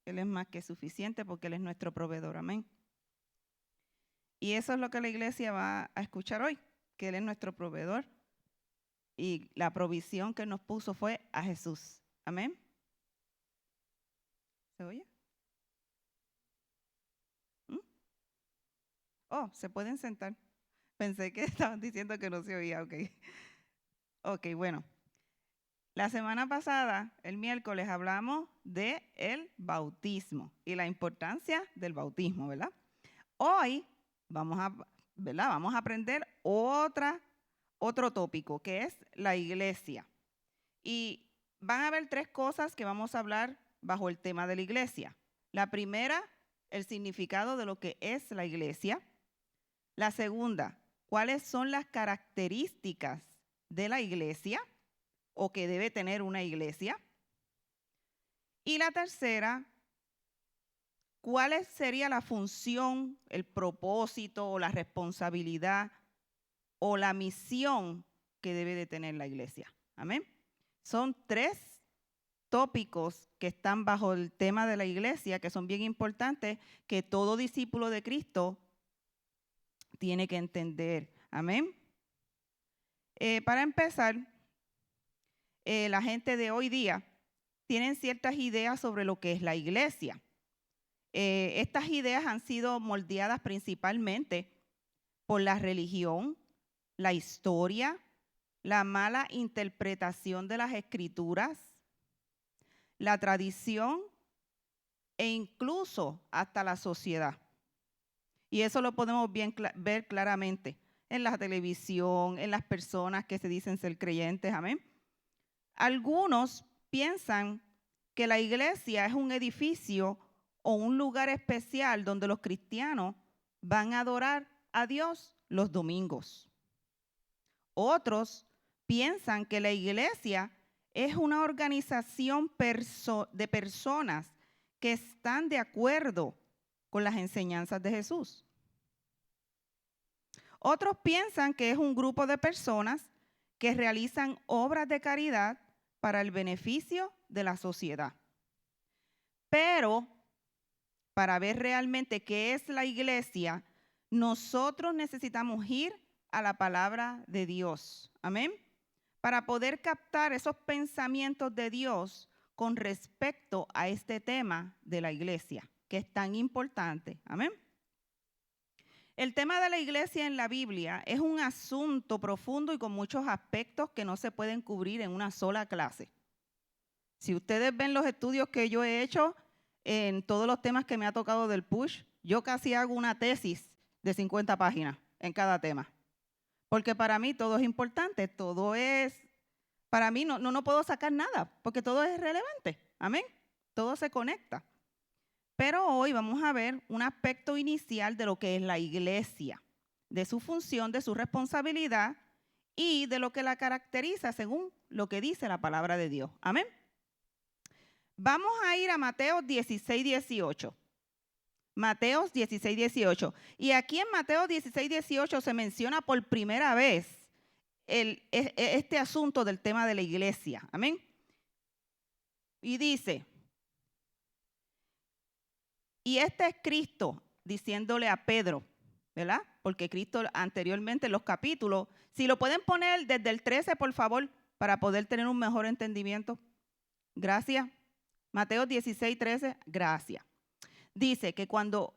Él es más que suficiente porque Él es nuestro proveedor. Amén. Y eso es lo que la iglesia va a escuchar hoy, que Él es nuestro proveedor. Y la provisión que nos puso fue a Jesús. Amén. ¿Se oye? Oh, se pueden sentar. Pensé que estaban diciendo que no se oía. Ok, bueno. La semana pasada, el miércoles, hablamos de el bautismo y la importancia del bautismo, ¿verdad? Hoy vamos a aprender otro tópico, que es la iglesia. Y van a haber 3 cosas que vamos a hablar bajo el tema de la iglesia. La primera, el significado de lo que es la iglesia. La segunda, cuáles son las características de la iglesia o que debe tener una iglesia. Y la tercera, ¿cuál sería la función, el propósito o la responsabilidad o la misión que debe de tener la iglesia? Amén. Son 3 tópicos que están bajo el tema de la iglesia, que son bien importantes, que todo discípulo de Cristo tiene que entender. Amén. Para empezar, la gente de hoy día tienen ciertas ideas sobre lo que es la iglesia. Estas ideas han sido moldeadas principalmente por la religión, la historia, la mala interpretación de las escrituras, la tradición e incluso hasta la sociedad. Y eso lo podemos ver claramente en la televisión, en las personas que se dicen ser creyentes, amén. Algunos piensan que la iglesia es un edificio o un lugar especial donde los cristianos van a adorar a Dios los domingos. Otros piensan que la iglesia es una organización de personas que están de acuerdo con las enseñanzas de Jesús. Otros piensan que es un grupo de personas que realizan obras de caridad para el beneficio de la sociedad. Pero para ver realmente qué es la iglesia, nosotros necesitamos ir a la palabra de Dios. Amén. Para poder captar esos pensamientos de Dios con respecto a este tema de la iglesia, que es tan importante. Amén. El tema de la iglesia en la Biblia es un asunto profundo y con muchos aspectos que no se pueden cubrir en una sola clase. Si ustedes ven los estudios que yo he hecho en todos los temas que me ha tocado del push, yo casi hago una tesis de 50 páginas en cada tema. Porque para mí todo es importante, para mí no puedo sacar nada, porque todo es relevante. Amén. Todo se conecta. Pero hoy vamos a ver un aspecto inicial de lo que es la iglesia, de su función, de su responsabilidad y de lo que la caracteriza según lo que dice la palabra de Dios. Amén. Vamos a ir a Mateo 16, 18. Mateo 16, 18. Y aquí en Mateo 16, 18 se menciona por primera vez este asunto del tema de la iglesia. Amén. Y dice, y este es Cristo diciéndole a Pedro, ¿verdad? Porque Cristo anteriormente en los capítulos, si lo pueden poner desde el 13, por favor, para poder tener un mejor entendimiento. Gracias. Mateo 16, 13, gracias. Dice que cuando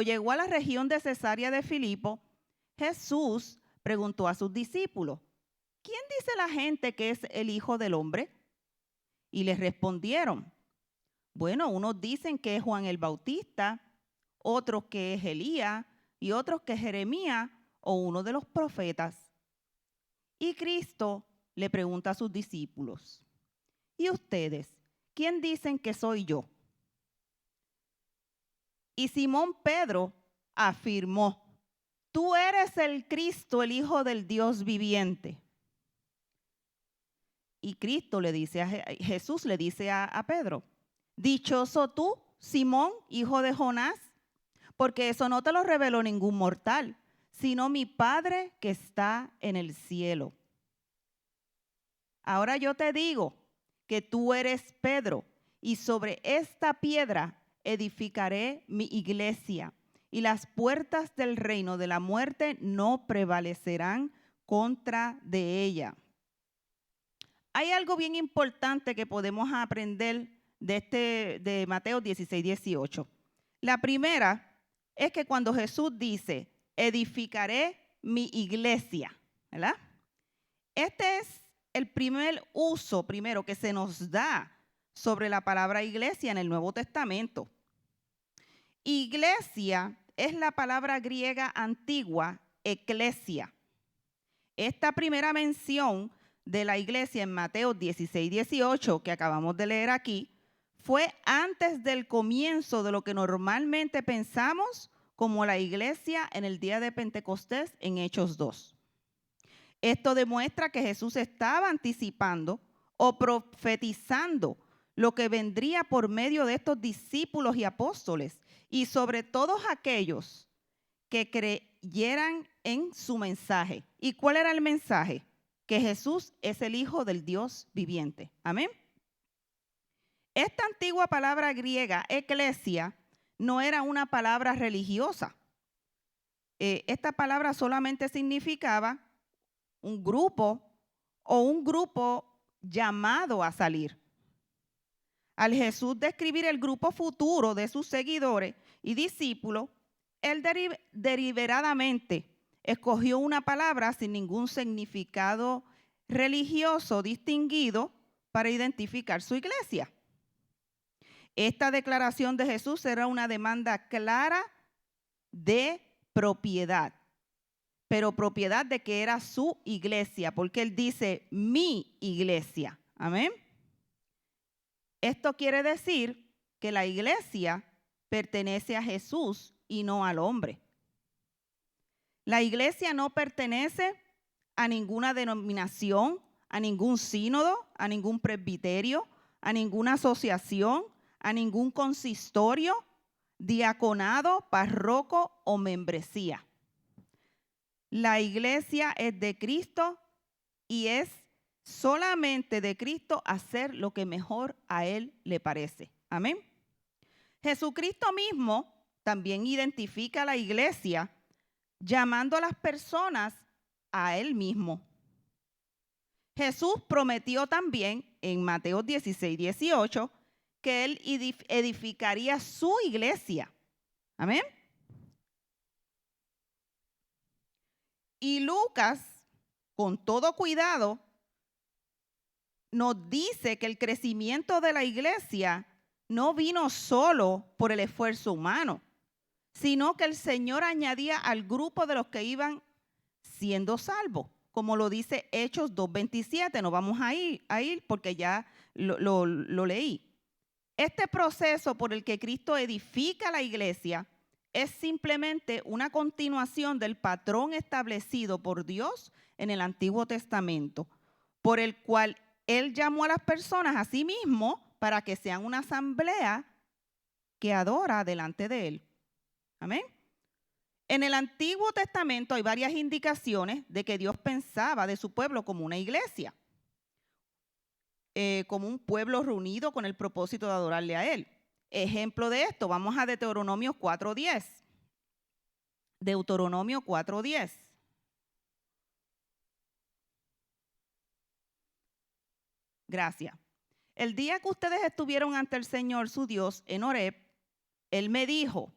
llegó a la región de Cesarea de Filipo, Jesús preguntó a sus discípulos, ¿quién dice la gente que es el Hijo del Hombre? Y les respondieron, bueno, unos dicen que es Juan el Bautista, otros que es Elías y otros que es Jeremías o uno de los profetas. Y Cristo le pregunta a sus discípulos, ¿y ustedes? ¿Quién dicen que soy yo? Y Simón Pedro afirmó, tú eres el Cristo, el Hijo del Dios viviente. Y Jesús le dice a Pedro, dichoso tú, Simón, hijo de Jonás, porque eso no te lo reveló ningún mortal, sino mi Padre que está en el cielo. Ahora yo te digo que tú eres Pedro, y sobre esta piedra edificaré mi iglesia, y las puertas del reino de la muerte no prevalecerán contra de ella. Hay algo bien importante que podemos aprender de Mateo 16, 18. La primera es que cuando Jesús dice, edificaré mi iglesia, ¿verdad? Este es el primer uso, primero, que se nos da sobre la palabra iglesia en el Nuevo Testamento. Iglesia es la palabra griega antigua, eclesia. Esta primera mención de la iglesia en Mateo 16, 18, que acabamos de leer aquí, fue antes del comienzo de lo que normalmente pensamos como la iglesia en el día de Pentecostés en Hechos 2. Esto demuestra que Jesús estaba anticipando o profetizando lo que vendría por medio de estos discípulos y apóstoles y sobre todos aquellos que creyeran en su mensaje. ¿Y cuál era el mensaje? Que Jesús es el Hijo del Dios viviente. Amén. Esta antigua palabra griega, eclesia, no era una palabra religiosa. Esta palabra solamente significaba un grupo o un grupo llamado a salir. Al Jesús describir el grupo futuro de sus seguidores y discípulos, él deliberadamente escogió una palabra sin ningún significado religioso distinguido para identificar su iglesia. Esta declaración de Jesús era una demanda clara de propiedad, pero propiedad de que era su iglesia, porque él dice mi iglesia. Amén. Esto quiere decir que la iglesia pertenece a Jesús y no al hombre. La iglesia no pertenece a ninguna denominación, a ningún sínodo, a ningún presbiterio, a ninguna asociación, a ningún consistorio, diaconado, párroco o membresía. La iglesia es de Cristo y es solamente de Cristo hacer lo que mejor a Él le parece. Amén. Jesucristo mismo también identifica a la iglesia llamando a las personas a Él mismo. Jesús prometió también en Mateo 16, 18 que Él edificaría su iglesia. Amén. Y Lucas, con todo cuidado, nos dice que el crecimiento de la iglesia no vino solo por el esfuerzo humano, sino que el Señor añadía al grupo de los que iban siendo salvos, como lo dice Hechos 2:27. No vamos a ir porque ya lo leí. Este proceso por el que Cristo edifica la iglesia es simplemente una continuación del patrón establecido por Dios en el Antiguo Testamento, por el cual Él llamó a las personas a sí mismo para que sean una asamblea que adora delante de Él. Amén. En el Antiguo Testamento hay varias indicaciones de que Dios pensaba de su pueblo como una iglesia, como un pueblo reunido con el propósito de adorarle a Él. Ejemplo de esto, vamos a Deuteronomio 4:10. Deuteronomio 4:10. Gracias. El día que ustedes estuvieron ante el Señor su Dios en Horeb, Él me dijo: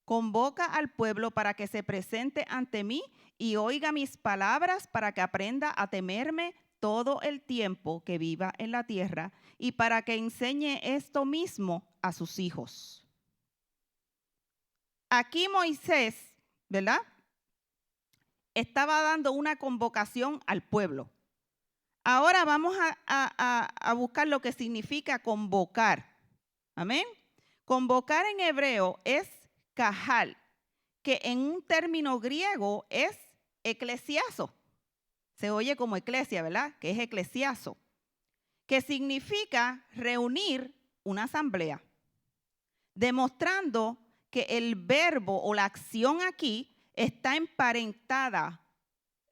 convoca al pueblo para que se presente ante mí y oiga mis palabras para que aprenda a temerme todo el tiempo que viva en la tierra y para que enseñe esto mismo a sus hijos. Aquí Moisés, ¿verdad?, estaba dando una convocación al pueblo. Ahora vamos a buscar lo que significa convocar. Amén. Convocar en hebreo es kahal, que en un término griego es eclesiazo. Se oye como eclesia, ¿verdad? Que es eclesiazo, que significa reunir una asamblea, demostrando que el verbo o la acción aquí está emparentada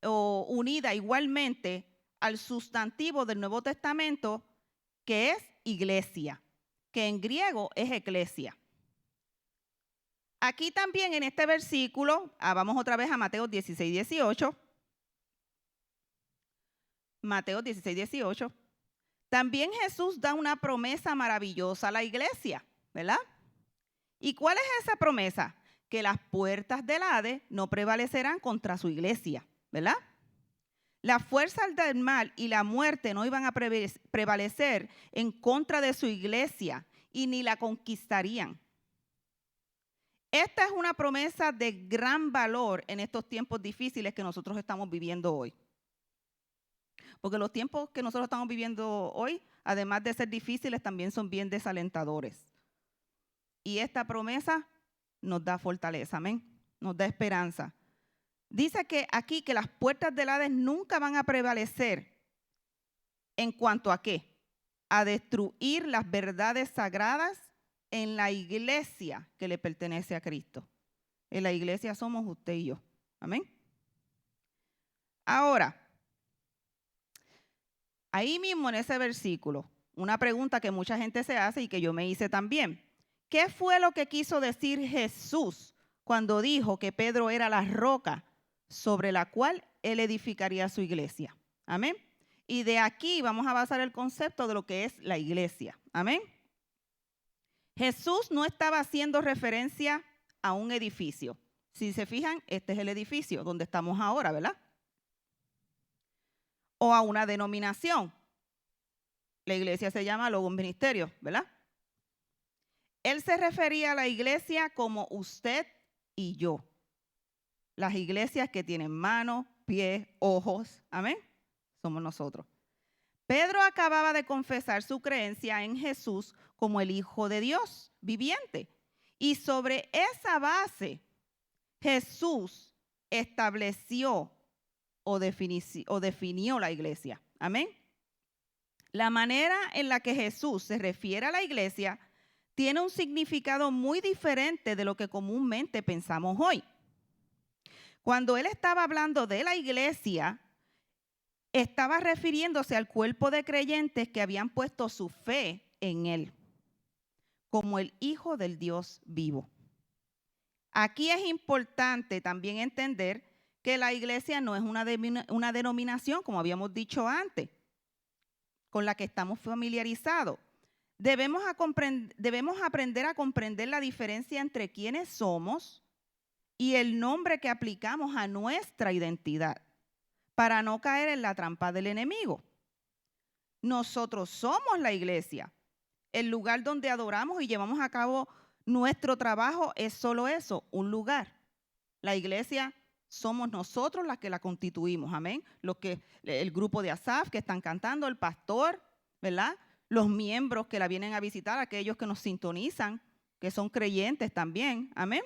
o unida igualmente al sustantivo del Nuevo Testamento, que es iglesia, que en griego es eclesia. Aquí también en este versículo, vamos otra vez a Mateo 16, 18. Mateo 16, 18. También Jesús da una promesa maravillosa a la iglesia, ¿verdad? ¿Y cuál es esa promesa? Que las puertas del Hades no prevalecerán contra su iglesia, ¿verdad? Las fuerzas del mal y la muerte no iban a prevalecer en contra de su iglesia y ni la conquistarían. Esta es una promesa de gran valor en estos tiempos difíciles que nosotros estamos viviendo hoy. Porque los tiempos que nosotros estamos viviendo hoy, además de ser difíciles, también son bien desalentadores. Y esta promesa nos da fortaleza, amén, nos da esperanza. Dice que aquí que las puertas del Hades nunca van a prevalecer en cuanto a qué, a destruir las verdades sagradas en la iglesia que le pertenece a Cristo. En la iglesia somos usted y yo, amén. Ahora, ahí mismo en ese versículo, una pregunta que mucha gente se hace y que yo me hice también. ¿Qué fue lo que quiso decir Jesús cuando dijo que Pedro era la roca sobre la cual él edificaría su iglesia? Amén. Y de aquí vamos a basar el concepto de lo que es la iglesia. Amén. Jesús no estaba haciendo referencia a un edificio. Si se fijan, este es el edificio donde estamos ahora, ¿verdad? O a una denominación. La iglesia se llama luego un ministerio, ¿verdad? Él se refería a la iglesia como usted y yo. Las iglesias que tienen manos, pies, ojos, amén, somos nosotros. Pedro acababa de confesar su creencia en Jesús como el Hijo de Dios viviente. Y sobre esa base, Jesús estableció o definió la iglesia. Amén. La manera en la que Jesús se refiere a la iglesia tiene un significado muy diferente de lo que comúnmente pensamos hoy. Cuando él estaba hablando de la iglesia, estaba refiriéndose al cuerpo de creyentes que habían puesto su fe en él, como el Hijo del Dios vivo. Aquí es importante también entender que la iglesia no es una denominación, como habíamos dicho antes, con la que estamos familiarizados. Debemos aprender a comprender la diferencia entre quiénes somos y el nombre que aplicamos a nuestra identidad, para no caer en la trampa del enemigo. Nosotros somos la iglesia. El lugar donde adoramos y llevamos a cabo nuestro trabajo es solo eso, un lugar. La iglesia somos nosotros las que la constituimos, amén. El grupo de Asaf que están cantando, el pastor, ¿verdad? Los miembros que la vienen a visitar, aquellos que nos sintonizan, que son creyentes también, amén.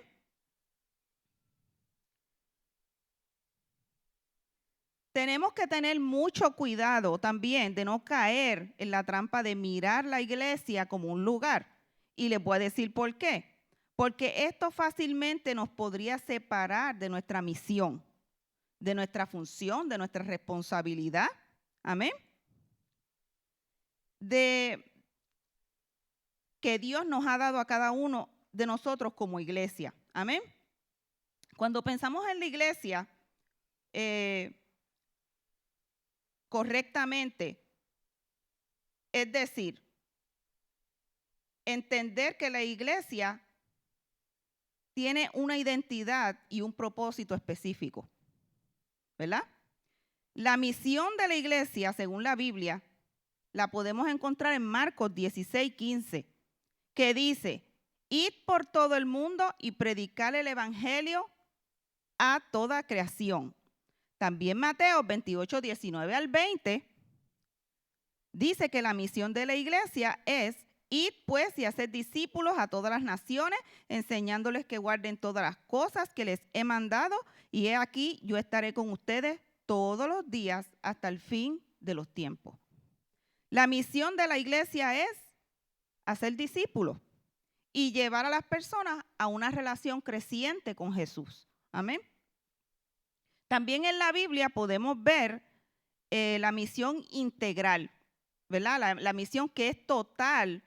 Tenemos que tener mucho cuidado también de no caer en la trampa de mirar la iglesia como un lugar. Y les voy a decir por qué. Porque esto fácilmente nos podría separar de nuestra misión, de nuestra función, de nuestra responsabilidad. Amén. De que Dios nos ha dado a cada uno de nosotros como iglesia. Amén. Cuando pensamos en la iglesia, correctamente, es decir, entender que la iglesia tiene una identidad y un propósito específico, ¿verdad? La misión de la iglesia, según la Biblia, la podemos encontrar en Marcos 16, 15, que dice: id por todo el mundo y predicar el evangelio a toda creación. También Mateo 28, 19 al 20 dice que la misión de la iglesia es: id pues y hacer discípulos a todas las naciones, enseñándoles que guarden todas las cosas que les he mandado, y he aquí, yo estaré con ustedes todos los días hasta el fin de los tiempos. La misión de la iglesia es hacer discípulos y llevar a las personas a una relación creciente con Jesús. Amén. También en la Biblia podemos ver la misión integral, ¿verdad? La misión que es total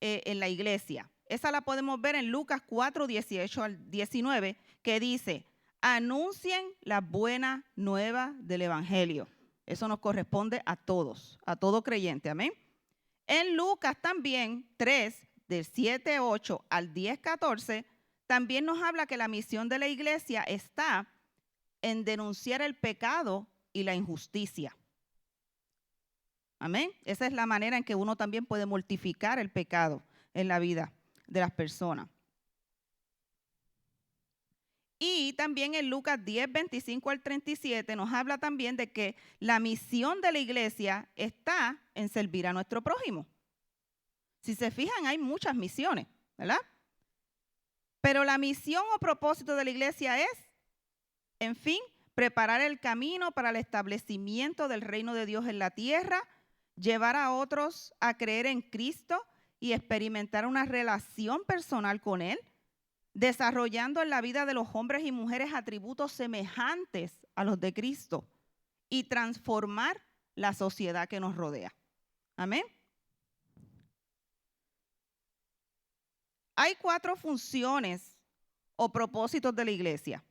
en la iglesia. Esa la podemos ver en Lucas 4, 18 al 19, que dice, anuncien la buena nueva del evangelio. Eso nos corresponde a todos, a todo creyente, amén. En Lucas también 3, del 7, 8 al 10, 14, también nos habla que la misión de la iglesia está en denunciar el pecado y la injusticia. Amén. Esa es la manera en que uno también puede mortificar el pecado en la vida de las personas. Y también en Lucas 10, 25 al 37 nos habla también de que la misión de la iglesia está en servir a nuestro prójimo. Si se fijan, hay muchas misiones, ¿verdad? Pero la misión o propósito de la iglesia es, en fin, preparar el camino para el establecimiento del reino de Dios en la tierra, llevar a otros a creer en Cristo y experimentar una relación personal con Él, desarrollando en la vida de los hombres y mujeres atributos semejantes a los de Cristo y transformar la sociedad que nos rodea. Amén. Hay 4 funciones o propósitos de la iglesia.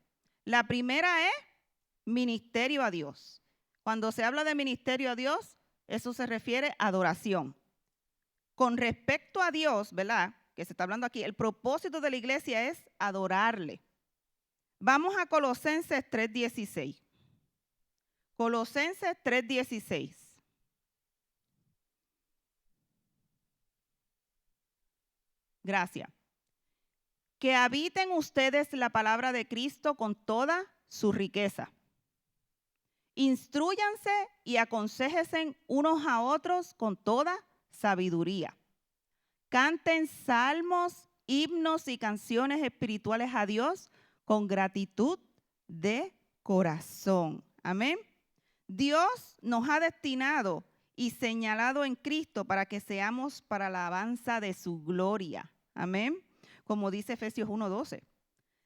La primera es ministerio a Dios. Cuando se habla de ministerio a Dios, eso se refiere a adoración. Con respecto a Dios, ¿verdad? Que se está hablando aquí, el propósito de la iglesia es adorarle. Vamos a Colosenses 3:16. Colosenses 3:16. Gracias. Que habiten ustedes la palabra de Cristo con toda su riqueza. Instrúyanse y aconséjense unos a otros con toda sabiduría. Canten salmos, himnos y canciones espirituales a Dios con gratitud de corazón. Amén. Dios nos ha destinado y señalado en Cristo para que seamos para la alabanza de su gloria. Amén. Como dice Efesios 1:12.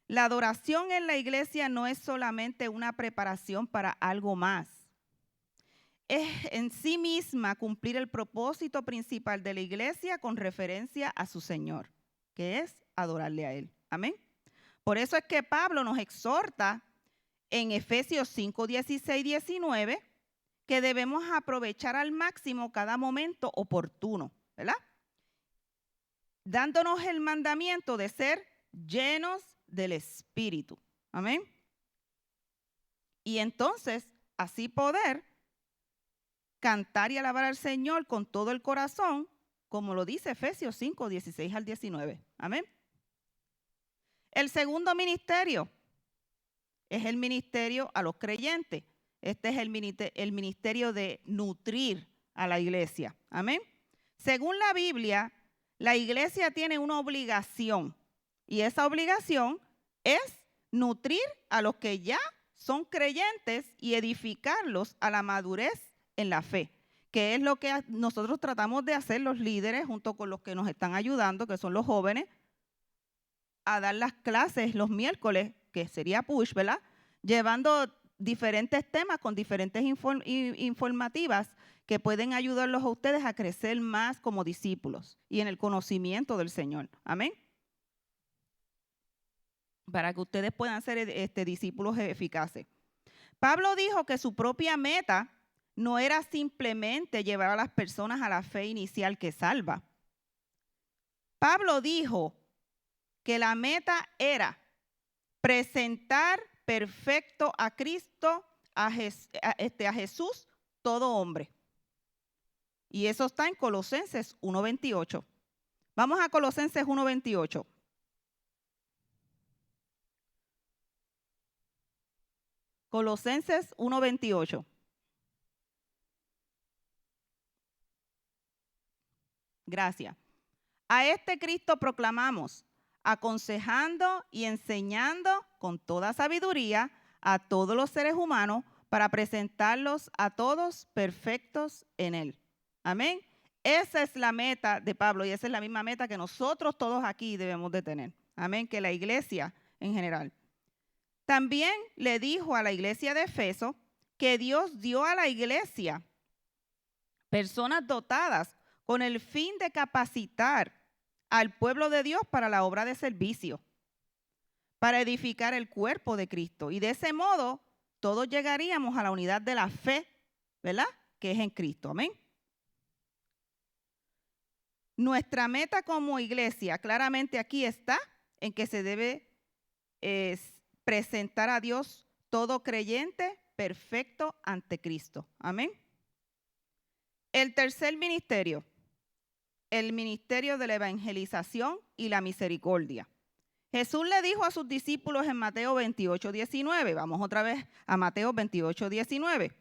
La adoración en la iglesia no es solamente una preparación para algo más. Es en sí misma cumplir el propósito principal de la iglesia con referencia a su Señor, que es adorarle a Él. Amén. Por eso es que Pablo nos exhorta en Efesios 5, 16, 19, que debemos aprovechar al máximo cada momento oportuno, ¿verdad? Dándonos el mandamiento de ser llenos del Espíritu. Amén. Y entonces, así poder cantar y alabar al Señor con todo el corazón, como lo dice Efesios 5, 16 al 19. Amén. El segundo ministerio es el ministerio a los creyentes. Este es el ministerio de nutrir a la iglesia. Amén. Según la Biblia, la iglesia tiene una obligación y esa obligación es nutrir a los que ya son creyentes y edificarlos a la madurez en la fe, que es lo que nosotros tratamos de hacer los líderes junto con los que nos están ayudando, que son los jóvenes, a dar las clases los miércoles, que sería push, ¿verdad? Llevando diferentes temas con diferentes informativas que pueden ayudarlos a ustedes a crecer más como discípulos y en el conocimiento del Señor. Amén. Para que ustedes puedan ser discípulos eficaces. Pablo dijo que su propia meta no era simplemente llevar a las personas a la fe inicial que salva. Pablo dijo que la meta era presentar perfecto a Cristo, a Jesús, todo hombre. Y eso está en Colosenses 1:28. Vamos a Colosenses 1:28. Colosenses 1:28. Gracias. A este Cristo proclamamos, aconsejando y enseñando con toda sabiduría a todos los seres humanos para presentarlos a todos perfectos en Él. Amén. Esa es la meta de Pablo y esa es la misma meta que nosotros todos aquí debemos de tener. Amén. Que la iglesia en general. También le dijo a la iglesia de Efeso que Dios dio a la iglesia personas dotadas con el fin de capacitar al pueblo de Dios para la obra de servicio, para edificar el cuerpo de Cristo. Y de ese modo, todos llegaríamos a la unidad de la fe, ¿verdad? Que es en Cristo. Amén. Nuestra meta como iglesia, claramente aquí está, en que se debe presentar a Dios todo creyente perfecto ante Cristo. Amén. El tercer ministerio, el ministerio de la evangelización y la misericordia. Jesús le dijo a sus discípulos en Mateo 28, 19. Vamos otra vez a Mateo 28, 19.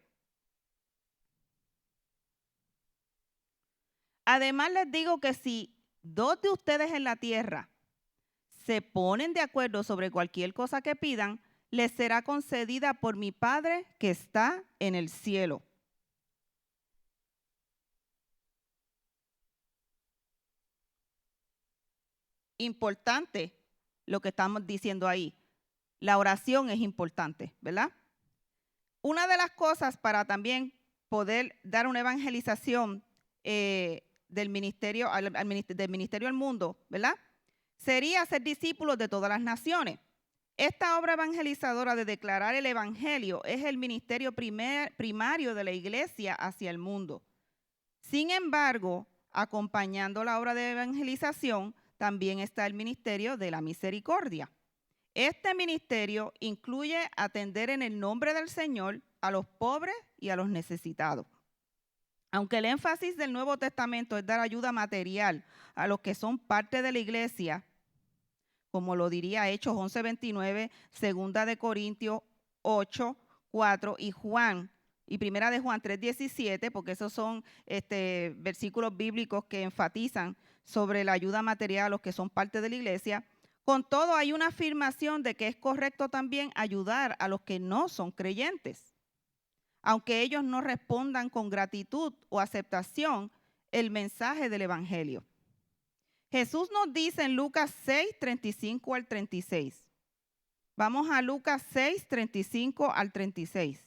Además les digo que si 2 de ustedes en la tierra se ponen de acuerdo sobre cualquier cosa que pidan, les será concedida por mi Padre que está en el cielo. Importante lo que estamos diciendo ahí. La oración es importante, ¿verdad? Una de las cosas para también poder dar una evangelización del ministerio al mundo, ¿verdad? Sería ser discípulos de todas las naciones. Esta obra evangelizadora de declarar el evangelio es el ministerio primario de la iglesia hacia el mundo. Sin embargo, acompañando la obra de evangelización, también está el ministerio de la misericordia. Este ministerio incluye atender en el nombre del Señor a los pobres y a los necesitados. Aunque el énfasis del Nuevo Testamento es dar ayuda material a los que son parte de la iglesia, como lo diría Hechos 11:29, 2 de Corintios 8:4 y Juan y Primera de Juan 3:17, porque esos son versículos bíblicos que enfatizan sobre la ayuda material a los que son parte de la iglesia. Con todo, hay una afirmación de que es correcto también ayudar a los que no son creyentes, aunque ellos no respondan con gratitud o aceptación el mensaje del evangelio. Jesús nos dice en Lucas 6, 35 al 36. Vamos a Lucas 6, 35 al 36.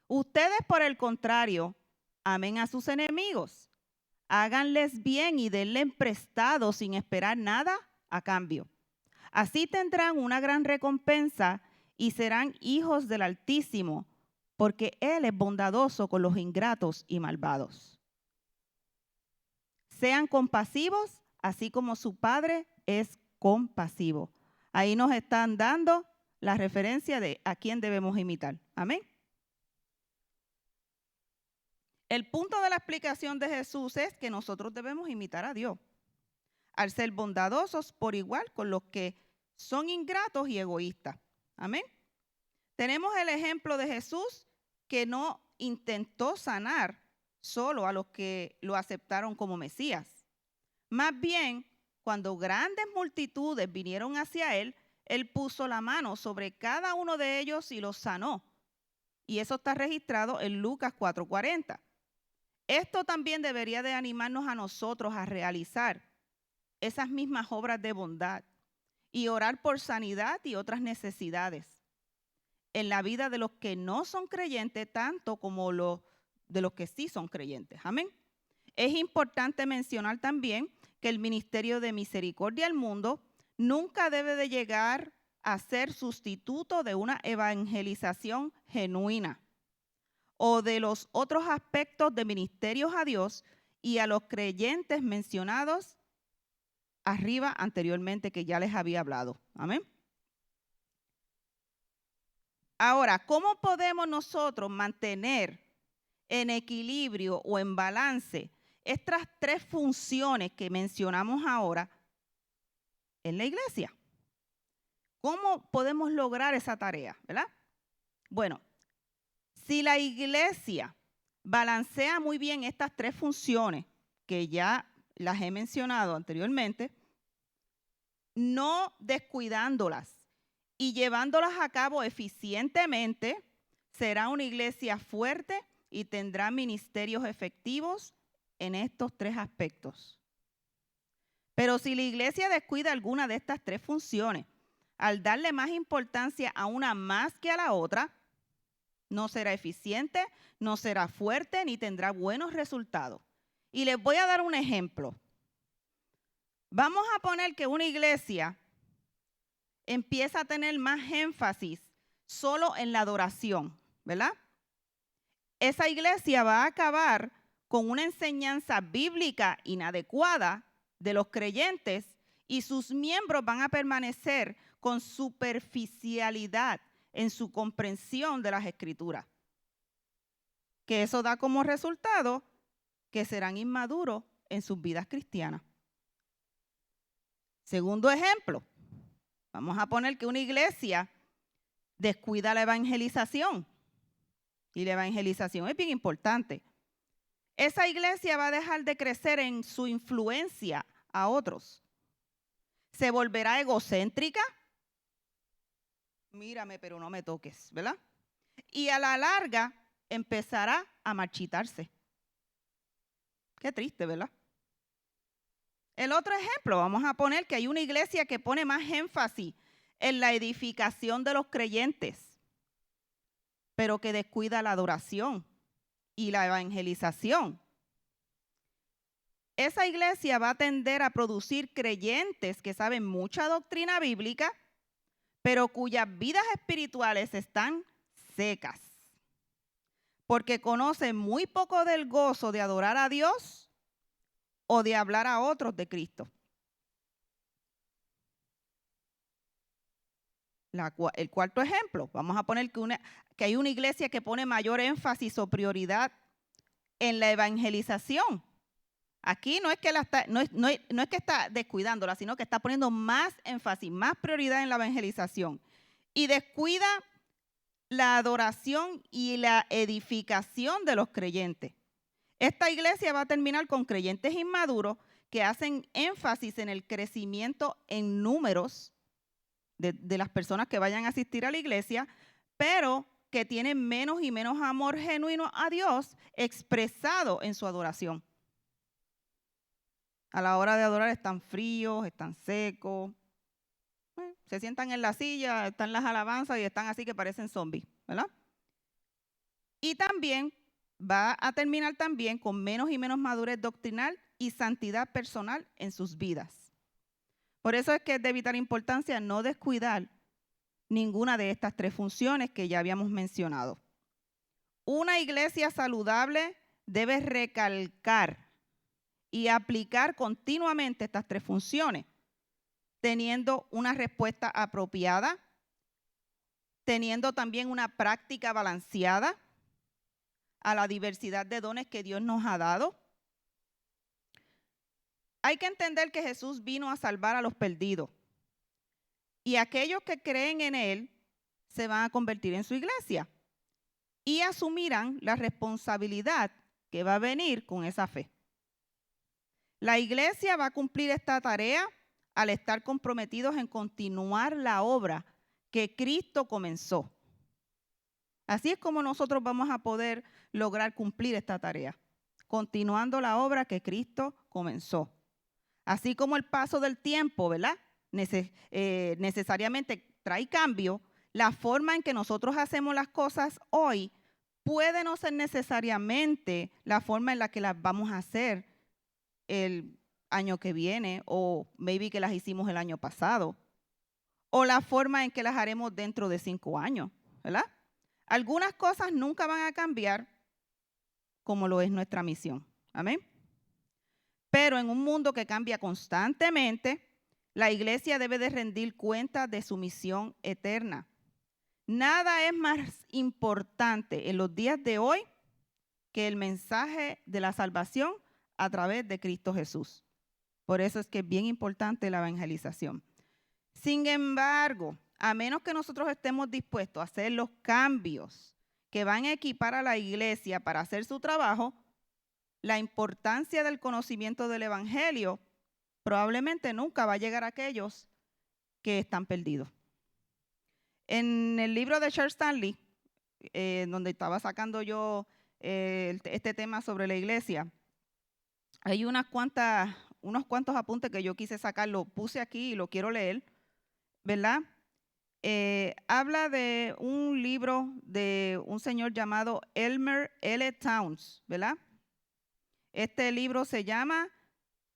Ustedes, por el contrario, amen a sus enemigos, háganles bien y denles prestado sin esperar nada a cambio. Así tendrán una gran recompensa y serán hijos del Altísimo, porque Él es bondadoso con los ingratos y malvados. Sean compasivos, así como su Padre es compasivo. Ahí nos están dando la referencia de a quién debemos imitar. Amén. El punto de la explicación de Jesús es que nosotros debemos imitar a Dios, al ser bondadosos por igual con los que son ingratos y egoístas. Amén. Tenemos el ejemplo de Jesús que no intentó sanar solo a los que lo aceptaron como Mesías. Más bien, cuando grandes multitudes vinieron hacia él, él puso la mano sobre cada uno de ellos y los sanó. Y eso está registrado en Lucas 4:40. Esto también debería de animarnos a nosotros a realizar esas mismas obras de bondad y orar por sanidad y otras necesidades en la vida de los que no son creyentes, tanto como de los que sí son creyentes. Amén. Es importante mencionar también que el ministerio de misericordia al mundo nunca debe de llegar a ser sustituto de una evangelización genuina o de los otros aspectos de ministerios a Dios y a los creyentes mencionados arriba anteriormente, que ya les había hablado. Amén. Ahora, ¿cómo podemos nosotros mantener en equilibrio o en balance estas 3 funciones que mencionamos ahora en la iglesia? ¿Cómo podemos lograr esa tarea, verdad? Bueno, si la iglesia balancea muy bien estas 3 funciones, que ya las he mencionado anteriormente, no descuidándolas y llevándolas a cabo eficientemente, será una iglesia fuerte y tendrá ministerios efectivos en estos 3 aspectos. Pero si la iglesia descuida alguna de estas 3 funciones, al darle más importancia a una más que a la otra, no será eficiente, no será fuerte, ni tendrá buenos resultados. Y les voy a dar un ejemplo. Vamos a poner que una iglesia empieza a tener más énfasis solo en la adoración, ¿verdad? Esa iglesia va a acabar con una enseñanza bíblica inadecuada de los creyentes y sus miembros van a permanecer con superficialidad en su comprensión de las Escrituras. Que eso da como resultado que serán inmaduros en sus vidas cristianas. Segundo ejemplo, vamos a poner que una iglesia descuida la evangelización. Y la evangelización es bien importante. Esa iglesia va a dejar de crecer en su influencia a otros. Se volverá egocéntrica. Mírame, pero no me toques, ¿verdad? Y a la larga empezará a marchitarse. Qué triste, ¿verdad? El otro ejemplo, vamos a poner que hay una iglesia que pone más énfasis en la edificación de los creyentes, pero que descuida la adoración y la evangelización. Esa iglesia va a tender a producir creyentes que saben mucha doctrina bíblica, pero cuyas vidas espirituales están secas, porque conocen muy poco del gozo de adorar a Dios o de hablar a otros de Cristo. El cuarto ejemplo, vamos a poner que hay una iglesia que pone mayor énfasis o prioridad en la evangelización. Aquí no es que está descuidándola, sino que está poniendo más énfasis, más prioridad en la evangelización. Y descuida la adoración y la edificación de los creyentes. Esta iglesia va a terminar con creyentes inmaduros que hacen énfasis en el crecimiento en números de las personas que vayan a asistir a la iglesia, pero que tienen menos y menos amor genuino a Dios expresado en su adoración. A la hora de adorar están fríos, están secos, se sientan en la silla, están las alabanzas y están así que parecen zombies, ¿verdad? Y también va a terminar también con menos y menos madurez doctrinal y santidad personal en sus vidas. Por eso es que es de vital importancia no descuidar ninguna de estas tres funciones que ya habíamos mencionado. Una iglesia saludable debe recalcar y aplicar continuamente estas tres funciones, teniendo una respuesta apropiada, teniendo también una práctica balanceada a la diversidad de dones que Dios nos ha dado. Hay que entender que Jesús vino a salvar a los perdidos y aquellos que creen en Él se van a convertir en su iglesia y asumirán la responsabilidad que va a venir con esa fe. La iglesia va a cumplir esta tarea al estar comprometidos en continuar la obra que Cristo comenzó. Así es como nosotros vamos a poder lograr cumplir esta tarea, continuando la obra que Cristo comenzó. Así como el paso del tiempo, ¿verdad? Necesariamente trae cambio, la forma en que nosotros hacemos las cosas hoy puede no ser necesariamente la forma en la que las vamos a hacer el año que viene, o maybe que las hicimos el año pasado, o la forma en que las haremos dentro de 5 años, ¿verdad? Algunas cosas nunca van a cambiar como lo es nuestra misión. Amén. Pero en un mundo que cambia constantemente, la iglesia debe de rendir cuenta de su misión eterna. Nada es más importante en los días de hoy que el mensaje de la salvación a través de Cristo Jesús. Por eso es que es bien importante la evangelización. Sin embargo, a menos que nosotros estemos dispuestos a hacer los cambios que van a equipar a la iglesia para hacer su trabajo, la importancia del conocimiento del evangelio probablemente nunca va a llegar a aquellos que están perdidos. En el libro de Charles Stanley, donde estaba sacando yo este tema sobre la iglesia, hay unos cuantos apuntes que yo quise sacar, lo puse aquí y lo quiero leer, ¿verdad? habla de un libro de un señor llamado Elmer L. Towns, ¿verdad? Este libro se llama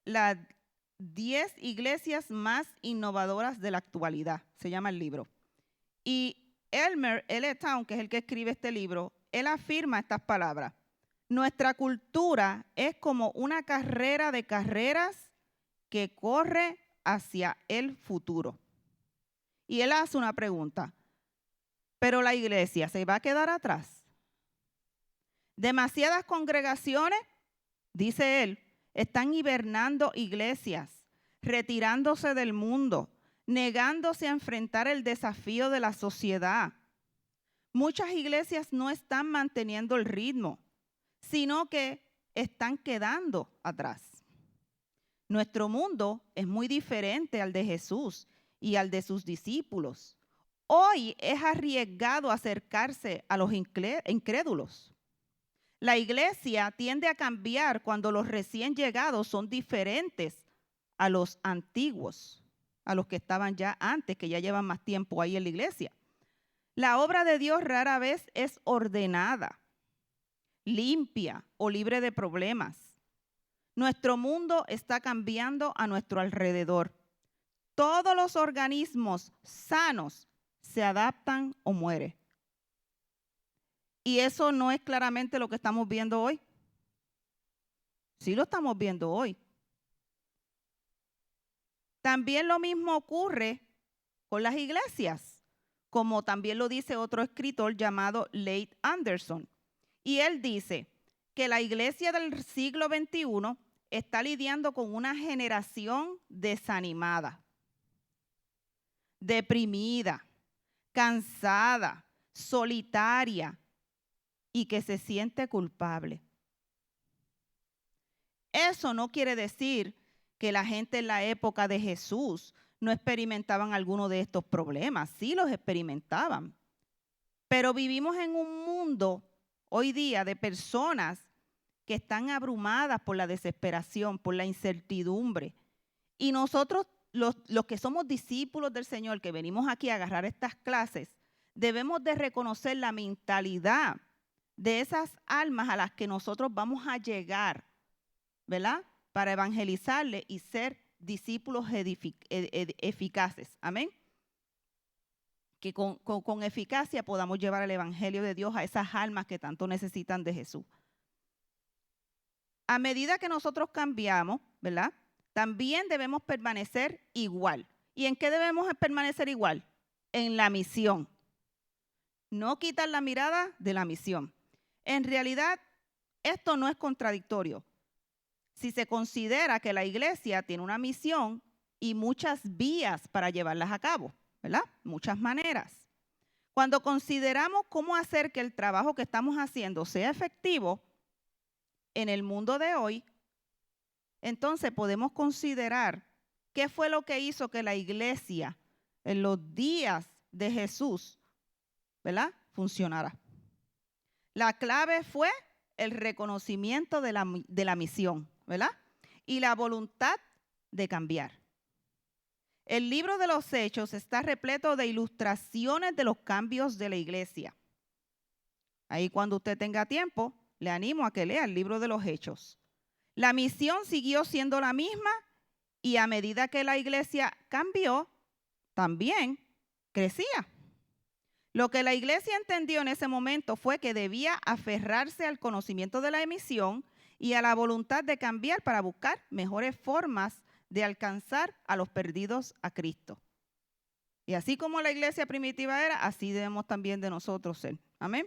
Las 10 iglesias más innovadoras de la actualidad, se llama el libro. Y Elmer L. Towns, que es el que escribe este libro, él afirma estas palabras: nuestra cultura es como una carrera de carreras que corre hacia el futuro. Y él hace una pregunta: ¿pero la iglesia se va a quedar atrás? Demasiadas congregaciones, dice él, están hibernando iglesias, retirándose del mundo, negándose a enfrentar el desafío de la sociedad. Muchas iglesias no están manteniendo el ritmo, sino que están quedando atrás. Nuestro mundo es muy diferente al de Jesús y al de sus discípulos. Hoy es arriesgado acercarse a los incrédulos. La iglesia tiende a cambiar cuando los recién llegados son diferentes a los antiguos, a los que estaban ya antes, que ya llevan más tiempo ahí en la iglesia. La obra de Dios rara vez es ordenada, limpia o libre de problemas. Nuestro mundo está cambiando a nuestro alrededor. Todos los organismos sanos se adaptan o mueren. Y eso no es claramente lo que estamos viendo hoy. Sí lo estamos viendo hoy. También lo mismo ocurre con las iglesias, como también lo dice otro escritor llamado Leigh Anderson. Y él dice que la iglesia del siglo XXI está lidiando con una generación desanimada, deprimida, cansada, solitaria y que se siente culpable. Eso no quiere decir que la gente en la época de Jesús no experimentaban alguno de estos problemas. Sí los experimentaban. Pero vivimos en un mundo hoy día de personas que están abrumadas por la desesperación, por la incertidumbre. Y nosotros, los que somos discípulos del Señor, que venimos aquí a agarrar estas clases, debemos de reconocer la mentalidad de esas almas a las que nosotros vamos a llegar, ¿verdad? Para evangelizarle y ser discípulos eficaces. Amén. Que con eficacia podamos llevar el evangelio de Dios a esas almas que tanto necesitan de Jesús. A medida que nosotros cambiamos, ¿verdad? También debemos permanecer igual. ¿Y en qué debemos permanecer igual? En la misión. No quitar la mirada de la misión. En realidad, esto no es contradictorio. Si se considera que la iglesia tiene una misión y muchas vías para llevarlas a cabo, ¿verdad? Muchas maneras. Cuando consideramos cómo hacer que el trabajo que estamos haciendo sea efectivo en el mundo de hoy, entonces podemos considerar qué fue lo que hizo que la iglesia en los días de Jesús, ¿verdad?, funcionara. La clave fue el reconocimiento de la misión, ¿verdad? Y la voluntad de cambiar. El libro de los Hechos está repleto de ilustraciones de los cambios de la iglesia. Ahí cuando usted tenga tiempo, le animo a que lea el libro de los Hechos. La misión siguió siendo la misma y a medida que la iglesia cambió, también crecía. Lo que la iglesia entendió en ese momento fue que debía aferrarse al conocimiento de la misión y a la voluntad de cambiar para buscar mejores formas de alcanzar a los perdidos a Cristo. Y así como la iglesia primitiva era, así debemos también de nosotros ser. Amén.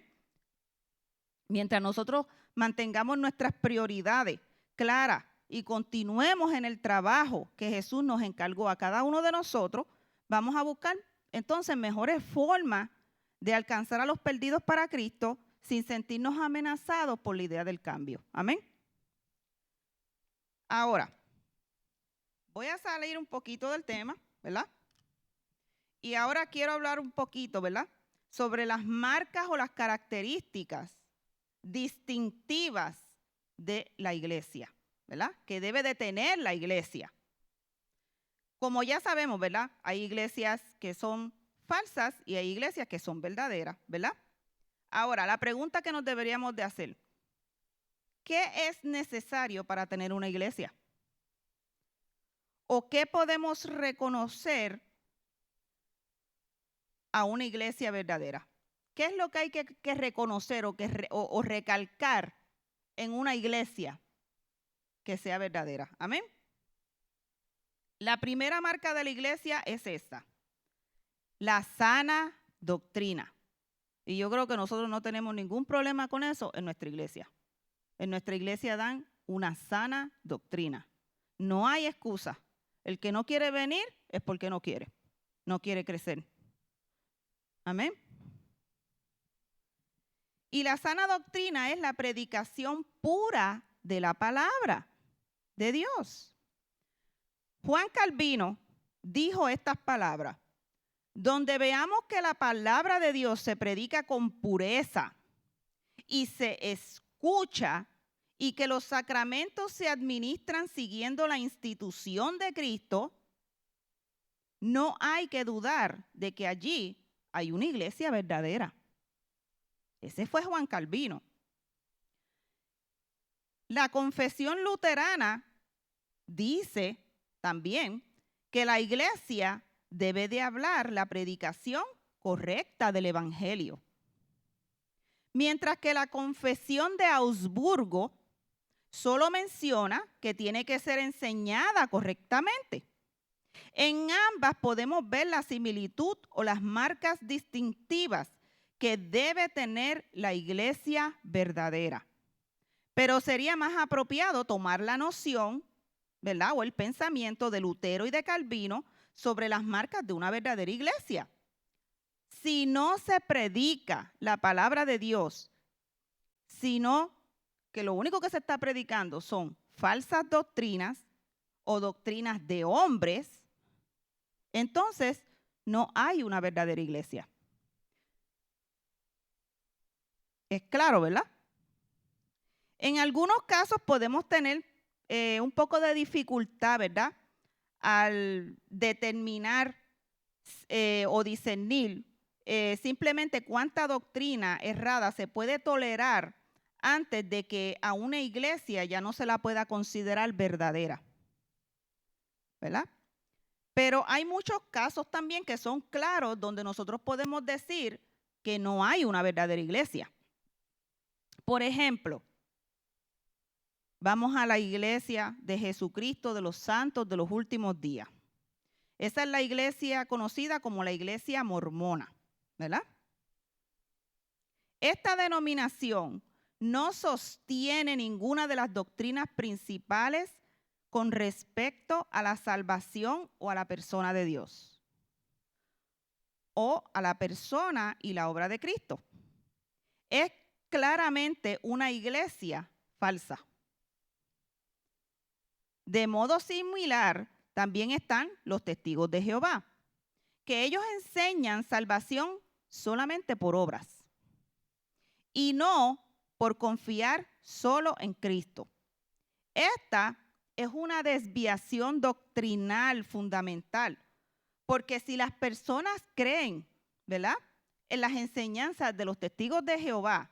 Mientras nosotros mantengamos nuestras prioridades claras y continuemos en el trabajo que Jesús nos encargó a cada uno de nosotros, vamos a buscar entonces mejores formas de alcanzar a los perdidos para Cristo sin sentirnos amenazados por la idea del cambio. Amén. Ahora, voy a salir un poquito del tema, ¿verdad? Y ahora quiero hablar un poquito, ¿verdad?, sobre las marcas o las características distintivas de la iglesia, ¿verdad?, que debe de tener la iglesia. Como ya sabemos, ¿verdad?, hay iglesias que son falsas y hay iglesias que son verdaderas, ¿verdad? Ahora, la pregunta que nos deberíamos de hacer, ¿qué es necesario para tener una iglesia? ¿O qué podemos reconocer a una iglesia verdadera? ¿Qué es lo que hay que reconocer o recalcar en una iglesia que sea verdadera? Amén. La primera marca de la iglesia es esta, la sana doctrina. Y yo creo que nosotros no tenemos ningún problema con eso en nuestra iglesia. En nuestra iglesia dan una sana doctrina. No hay excusa. El que no quiere venir es porque no quiere crecer. Amén. Y la sana doctrina es la predicación pura de la palabra de Dios. Juan Calvino dijo estas palabras: donde veamos que la palabra de Dios se predica con pureza y se escucha y que los sacramentos se administran siguiendo la institución de Cristo, no hay que dudar de que allí hay una iglesia verdadera. Ese fue Juan Calvino. La confesión luterana dice también que la iglesia debe de hablar la predicación correcta del evangelio. Mientras que la confesión de Augsburgo solo menciona que tiene que ser enseñada correctamente. En ambas podemos ver la similitud o las marcas distintivas que debe tener la iglesia verdadera. Pero sería más apropiado tomar la noción, ¿verdad?, o el pensamiento de Lutero y de Calvino sobre las marcas de una verdadera iglesia. Si no se predica la palabra de Dios, sino que lo único que se está predicando son falsas doctrinas o doctrinas de hombres, entonces no hay una verdadera iglesia. Es claro, ¿verdad? En algunos casos podemos tener un poco de dificultad, ¿verdad?, al determinar o discernir simplemente cuánta doctrina errada se puede tolerar antes de que a una iglesia ya no se la pueda considerar verdadera, ¿verdad? Pero hay muchos casos también que son claros donde nosotros podemos decir que no hay una verdadera iglesia. Por ejemplo, vamos a la iglesia de Jesucristo de los Santos de los Últimos Días. Esa es la iglesia conocida como la iglesia mormona, ¿verdad? Esta denominación no sostiene ninguna de las doctrinas principales con respecto a la salvación o a la persona de Dios, o a la persona y la obra de Cristo. Es claramente una iglesia falsa. De modo similar, también están los testigos de Jehová, que ellos enseñan salvación solamente por obras y no por confiar solo en Cristo. Esta es una desviación doctrinal fundamental, porque si las personas creen, ¿verdad?, en las enseñanzas de los testigos de Jehová,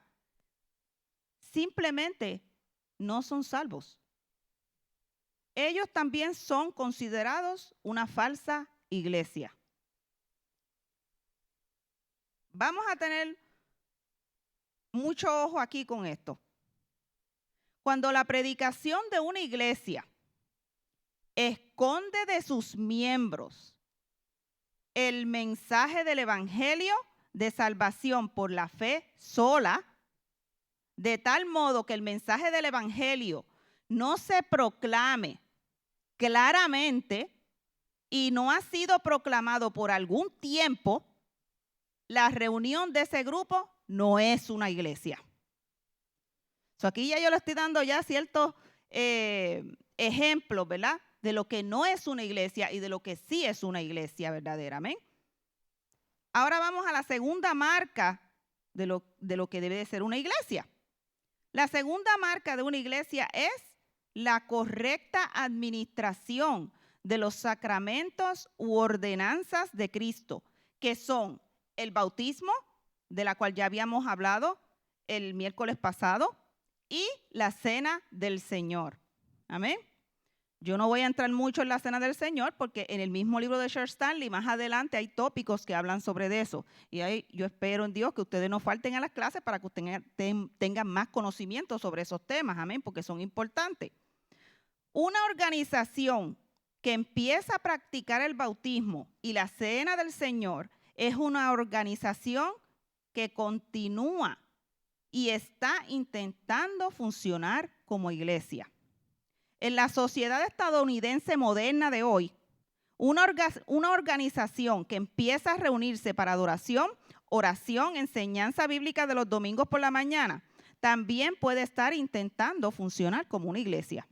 simplemente no son salvos. Ellos también son considerados una falsa iglesia. Vamos a tener mucho ojo aquí con esto. Cuando la predicación de una iglesia esconde de sus miembros el mensaje del evangelio de salvación por la fe sola, de tal modo que el mensaje del evangelio no se proclame claramente y no ha sido proclamado por algún tiempo, la reunión de ese grupo no es una iglesia. Aquí ya yo le estoy dando ya ciertos ejemplos, ¿verdad?, de lo que no es una iglesia y de lo que sí es una iglesia verdadera. Amén. Ahora vamos a la segunda marca de lo que debe de ser una iglesia. La segunda marca de una iglesia es la correcta administración de los sacramentos u ordenanzas de Cristo, que son el bautismo, de la cual ya habíamos hablado el miércoles pasado, y la cena del Señor. Amén. Yo no voy a entrar mucho en la cena del Señor porque en el mismo libro de Charles Stanley, más adelante, hay tópicos que hablan sobre eso. Y ahí yo espero en Dios que ustedes no falten a las clases para que ustedes tengan más conocimiento sobre esos temas. Amén, porque son importantes. Una organización que empieza a practicar el bautismo y la cena del Señor es una organización que continúa y está intentando funcionar como iglesia. En la sociedad estadounidense moderna de hoy, una organización que empieza a reunirse para adoración, oración, enseñanza bíblica de los domingos por la mañana, también puede estar intentando funcionar como una iglesia.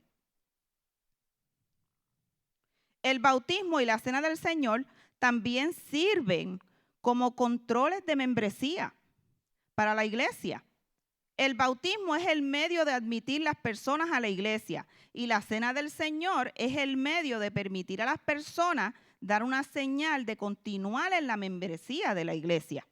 El bautismo y la cena del Señor también sirven como controles de membresía para la iglesia. El bautismo es el medio de admitir las personas a la iglesia y la cena del Señor es el medio de permitir a las personas dar una señal de continuar en la membresía de la iglesia.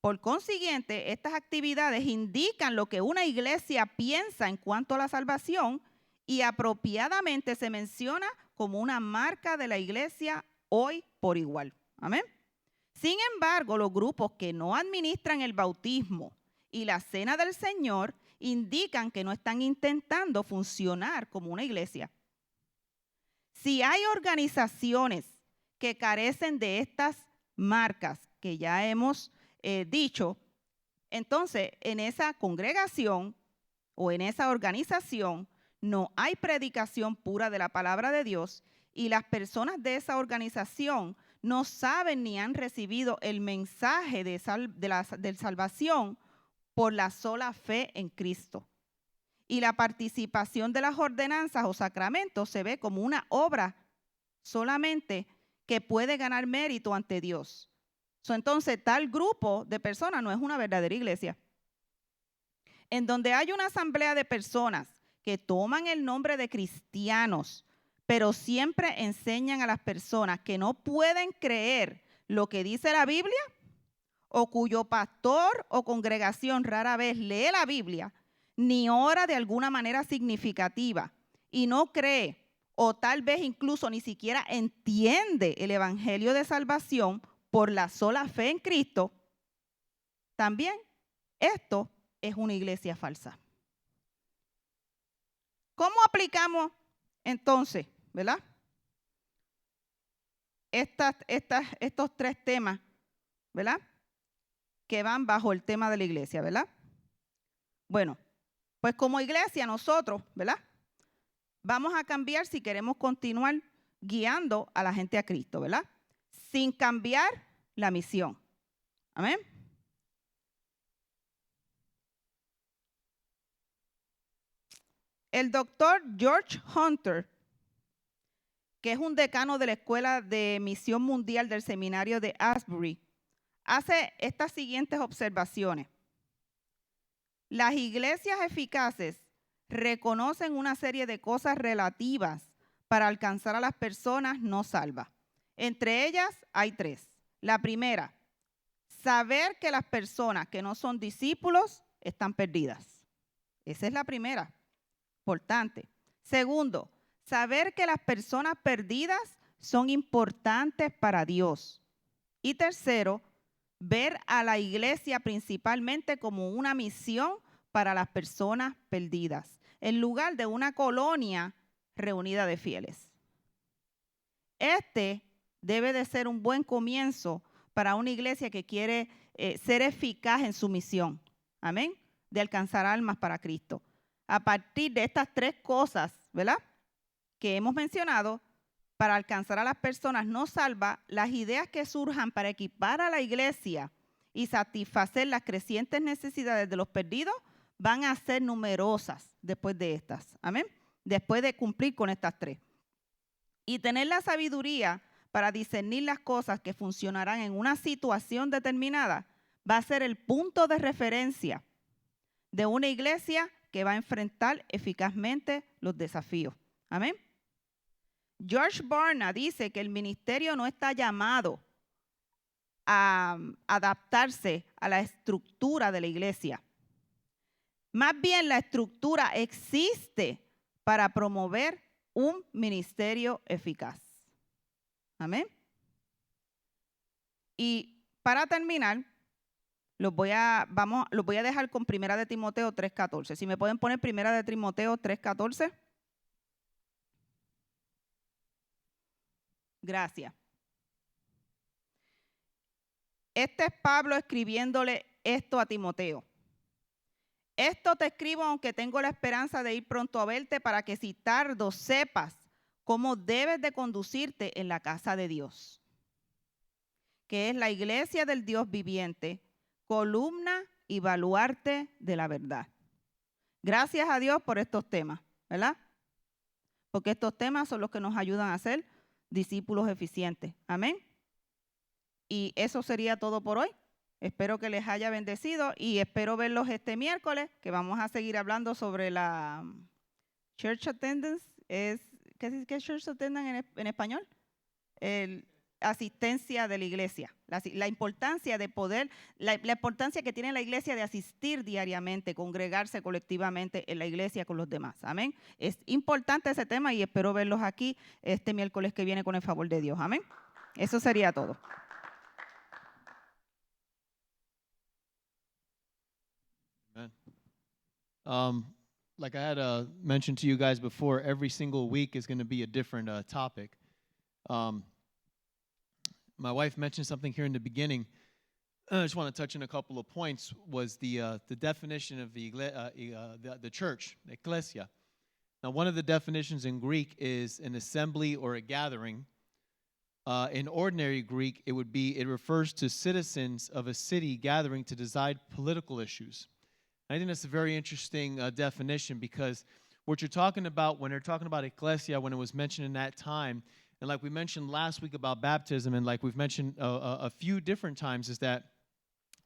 Por consiguiente, estas actividades indican lo que una iglesia piensa en cuanto a la salvación y apropiadamente se menciona como una marca de la iglesia hoy por igual. Amén. Sin embargo, los grupos que no administran el bautismo y la cena del Señor indican que no están intentando funcionar como una iglesia. Si hay organizaciones que carecen de estas marcas que ya hemos dicho, entonces en esa congregación o en esa organización no hay predicación pura de la palabra de Dios y las personas de esa organización no saben ni han recibido el mensaje de salvación por la sola fe en Cristo. Y la participación de las ordenanzas o sacramentos se ve como una obra solamente que puede ganar mérito ante Dios. Entonces, tal grupo de personas no es una verdadera iglesia. En donde hay una asamblea de personas que toman el nombre de cristianos, pero siempre enseñan a las personas que no pueden creer lo que dice la Biblia, o cuyo pastor o congregación rara vez lee la Biblia, ni ora de alguna manera significativa, y no cree, o tal vez incluso ni siquiera entiende el evangelio de salvación por la sola fe en Cristo, también esto es una iglesia falsa. ¿Cómo aplicamos entonces, verdad? Estos tres temas, ¿verdad? Que van bajo el tema de la iglesia, ¿verdad? Bueno, pues como iglesia nosotros, ¿verdad? Vamos a cambiar si queremos continuar guiando a la gente a Cristo, ¿verdad? Sin cambiar la misión. Amén. El doctor George Hunter, que es un decano de la Escuela de Misión Mundial del Seminario de Asbury, hace estas siguientes observaciones. Las iglesias eficaces reconocen una serie de cosas relativas para alcanzar a las personas no salvas. Entre ellas hay tres. La primera, saber que las personas que no son discípulos están perdidas. Esa es la primera, importante. Segundo, saber que las personas perdidas son importantes para Dios. Y tercero, ver a la iglesia principalmente como una misión para las personas perdidas, en lugar de una colonia reunida de fieles. Este debe de ser un buen comienzo para una iglesia que quiere ser eficaz en su misión. Amén. De alcanzar almas para Cristo. A partir de estas tres cosas, ¿verdad?, que hemos mencionado, para alcanzar a las personas no salvas, las ideas que surjan para equipar a la iglesia y satisfacer las crecientes necesidades de los perdidos van a ser numerosas después de estas. Amén. Después de cumplir con estas tres. Y tener la sabiduría para discernir las cosas que funcionarán en una situación determinada va a ser el punto de referencia de una iglesia que va a enfrentar eficazmente los desafíos. Amén. George Barna dice que el ministerio no está llamado adaptarse a la estructura de la iglesia. Más bien la estructura existe para promover un ministerio eficaz. Amén. Y para terminar, los voy a dejar con Primera de Timoteo 3:14. Si me pueden poner Primera de Timoteo 3:14. Gracias. Este es Pablo escribiéndole esto a Timoteo. Esto te escribo aunque tengo la esperanza de ir pronto a verte para que si tardo sepas cómo debes de conducirte en la casa de Dios, que es la iglesia del Dios viviente, columna y baluarte de la verdad. Gracias a Dios por estos temas, ¿verdad? Porque estos temas son los que nos ayudan a ser discípulos eficientes. Amén. Y eso sería todo por hoy. Espero que les haya bendecido y espero verlos este miércoles, que vamos a seguir hablando sobre la church attendance. ¿Qué es church attendance en español? Asistencia de la iglesia. La importancia de poder, la importancia que tiene la iglesia de asistir diariamente, congregarse colectivamente en la iglesia con los demás. Amén. Es importante ese tema y espero verlos aquí este miércoles que viene con el favor de Dios. Amén. Eso sería todo. Like I had mentioned to you guys before, every single week is going to be a different topic. My wife mentioned something here in the beginning. I just want to touch on a couple of points. Was the definition of the church, ecclesia. Now, one of the definitions in Greek is an assembly or a gathering. In ordinary Greek, it refers to citizens of a city gathering to decide political issues. I think that's a very interesting definition, because what you're talking about when they're talking about ecclesia, when it was mentioned in that time, and like we mentioned last week about baptism, and like we've mentioned a few different times, is that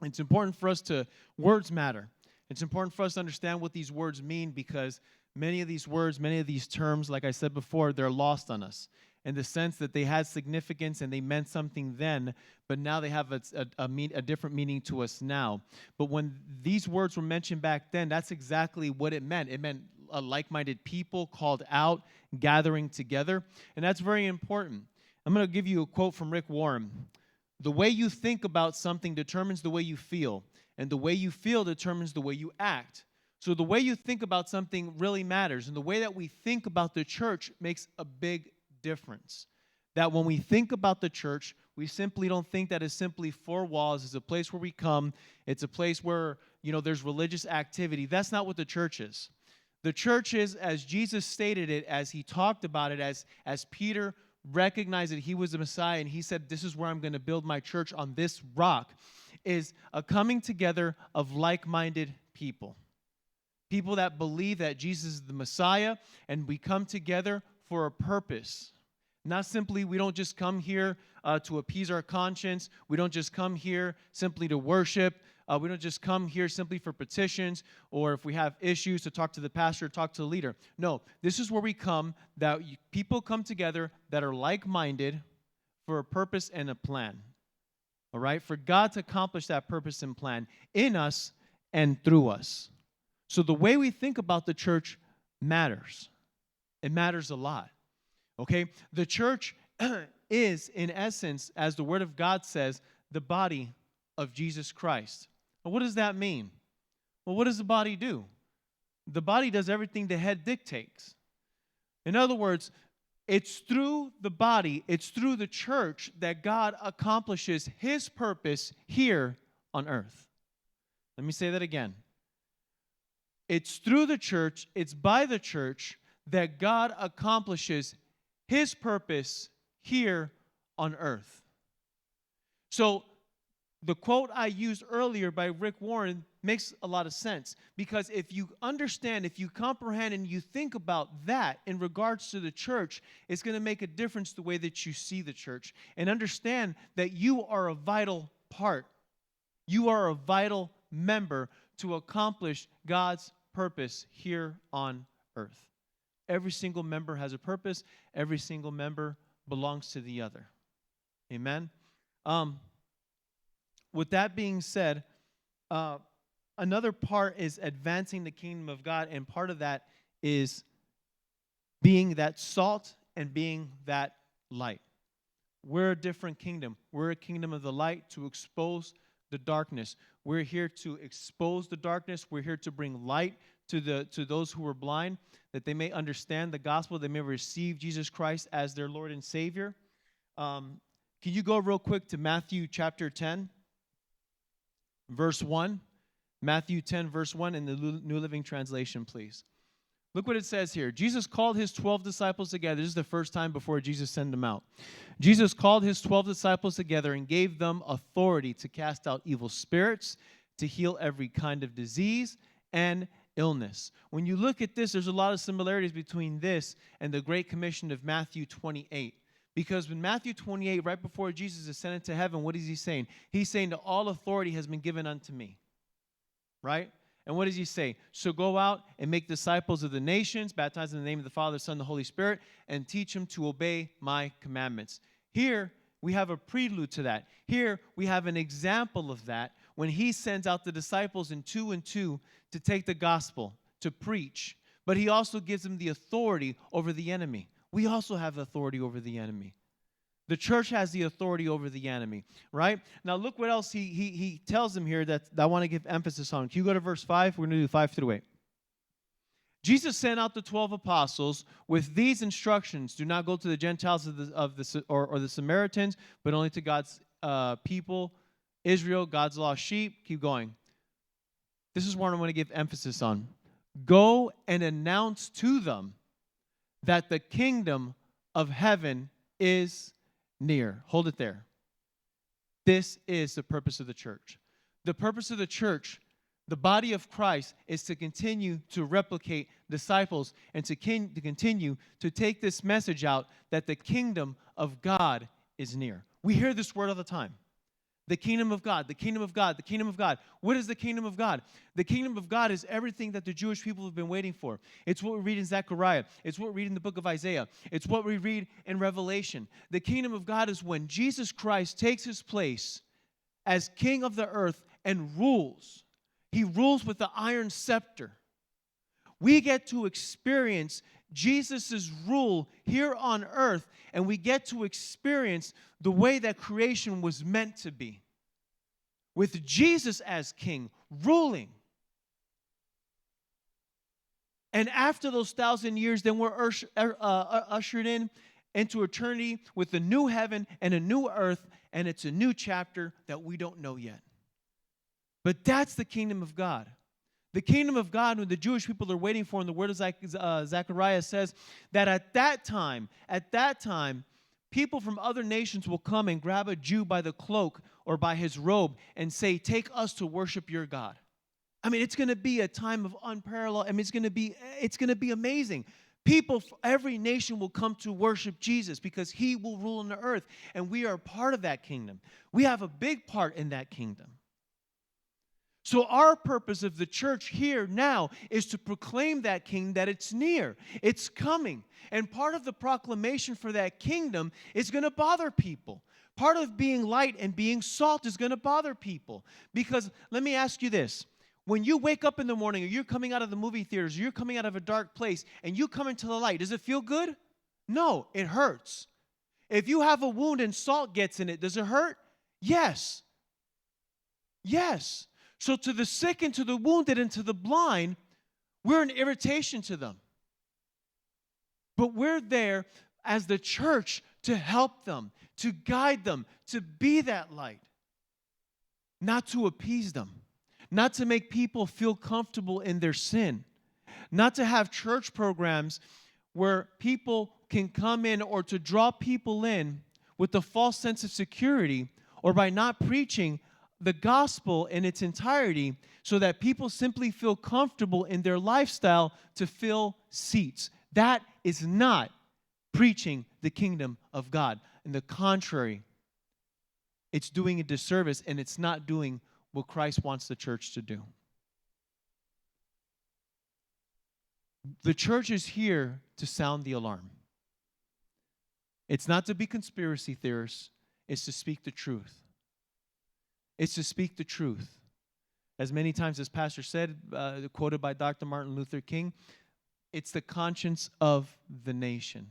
it's important for us words matter. It's important for us to understand what these words mean, because many of these words, many of these terms, like I said before, they're lost on us, in the sense that they had significance and they meant something then, but now they have a different meaning to us now. But when these words were mentioned back then, that's exactly what it meant. It meant like-minded people called out, gathering together, and that's very important. I'm going to give you a quote from Rick Warren. The way you think about something determines the way you feel, and the way you feel determines the way you act. So the way you think about something really matters, and the way that we think about the church makes a big difference. That when we think about the church, we simply don't think that it's simply four walls. It's a place where we come. It's a place where, there's religious activity. That's not what the church is. The church is, as Jesus stated it, as he talked about it, as Peter recognized that he was the Messiah, and he said, this is where I'm going to build my church, on this rock, is a coming together of like-minded people. People that believe that Jesus is the Messiah, and we come together for a purpose. Not simply, we don't just come here to appease our conscience. We don't just come here simply to worship. We don't just come here simply for petitions, or if we have issues to talk to the pastor, talk to the leader. No, this is where we come, that people come together that are like-minded for a purpose and a plan. All right? For God to accomplish that purpose and plan in us and through us. So the way we think about the church matters. It matters a lot, okay? The church is, in essence, as the Word of God says, the body of Jesus Christ. Now, what does that mean? Well, what does the body do? The body does everything the head dictates. In other words, it's through the body, it's through the church that God accomplishes His purpose here on earth. Let me say that again. It's through the church, it's by the church, that God accomplishes His purpose here on earth. So the quote I used earlier by Rick Warren makes a lot of sense, because if you understand, if you comprehend, and you think about that in regards to the church, it's going to make a difference the way that you see the church, and understand that you are a vital part. You are a vital member to accomplish God's purpose here on earth. Every single member has a purpose. Every single member belongs to the other. Amen? with that being said, another part is advancing the kingdom of God, and part of that is being that salt and being that light. We're a different kingdom. We're a kingdom of the light to expose the darkness. We're here to expose the darkness. We're here to bring light to those who are blind, that they may understand the gospel, they may receive Jesus Christ as their Lord and Savior. Can you go real quick to Matthew chapter 10, verse 1? Matthew 10, verse 1 in the New Living Translation, please. Look what it says here. Jesus called his 12 disciples together. This is the first time before Jesus sent them out. Jesus called his 12 disciples together and gave them authority to cast out evil spirits, to heal every kind of disease and illness. When you look at this, there's a lot of similarities between this and the Great Commission of Matthew 28. Because in Matthew 28, right before Jesus ascended to heaven, what is he saying? He's saying that all authority has been given unto me. Right? And what does he say? So go out and make disciples of the nations, baptize in the name of the Father, Son, and the Holy Spirit, and teach them to obey my commandments. Here, we have a prelude to that. Here, we have an example of that when he sends out the disciples in 2 and 2 to take the gospel, to preach. But he also gives them the authority over the enemy. We also have authority over the enemy. The church has the authority over the enemy, right? Now look what else he tells them here that I want to give emphasis on. Can you go to verse 5? We're going to do 5 through 8. Jesus sent out the 12 apostles with these instructions: do not go to the Gentiles or the Samaritans, but only to God's people, Israel, God's lost sheep. Keep going. This is what I want to give emphasis on. Go and announce to them that the kingdom of heaven is near. Hold it there. This is the purpose of the church. The purpose of the church, the body of Christ, is to continue to replicate disciples and to continue to take this message out that the kingdom of God is near. We hear this word all the time. The kingdom of God, the kingdom of God, the kingdom of God. What is the kingdom of God? The kingdom of God is everything that the Jewish people have been waiting for. It's what we read in Zechariah. It's what we read in the book of Isaiah. It's what we read in Revelation. The kingdom of God is when Jesus Christ takes his place as king of the earth and rules. He rules with the iron scepter. We get to experience Jesus' rule here on earth, and we get to experience the way that creation was meant to be. With Jesus as king, ruling. And after those 1,000 years, then we're ushered in into eternity with a new heaven and a new earth, and it's a new chapter that we don't know yet. But that's the kingdom of God. The kingdom of God, when the Jewish people are waiting for, and the word of Zechariah says that at that time, people from other nations will come and grab a Jew by the cloak or by his robe and say, take us to worship your God. I mean, it's going to be a time of unparalleled. I mean, it's going to be amazing. People from every nation will come to worship Jesus because he will rule on the earth, and we are part of that kingdom. We have a big part in that kingdom. So our purpose of the church here now is to proclaim that king, that it's near, it's coming. And part of the proclamation for that kingdom is going to bother people. Part of being light and being salt is going to bother people. Because let me ask you this. When you wake up in the morning, or you're coming out of the movie theaters, or you're coming out of a dark place, and you come into the light, does it feel good? No, it hurts. If you have a wound and salt gets in it, does it hurt? Yes. Yes. So to the sick and to the wounded and to the blind, we're an irritation to them. But we're there as the church to help them, to guide them, to be that light. Not to appease them. Not to make people feel comfortable in their sin. Not to have church programs where people can come in, or to draw people in with a false sense of security, or by not preaching the gospel in its entirety, so that people simply feel comfortable in their lifestyle to fill seats. That is not preaching the kingdom of God. On the contrary, it's doing a disservice, and it's not doing what Christ wants the church to do. The church is here to sound the alarm. It's not to be conspiracy theorists, it's to speak the truth. It's to speak the truth. As many times as Pastor said, quoted by Dr. Martin Luther King, it's the conscience of the nation.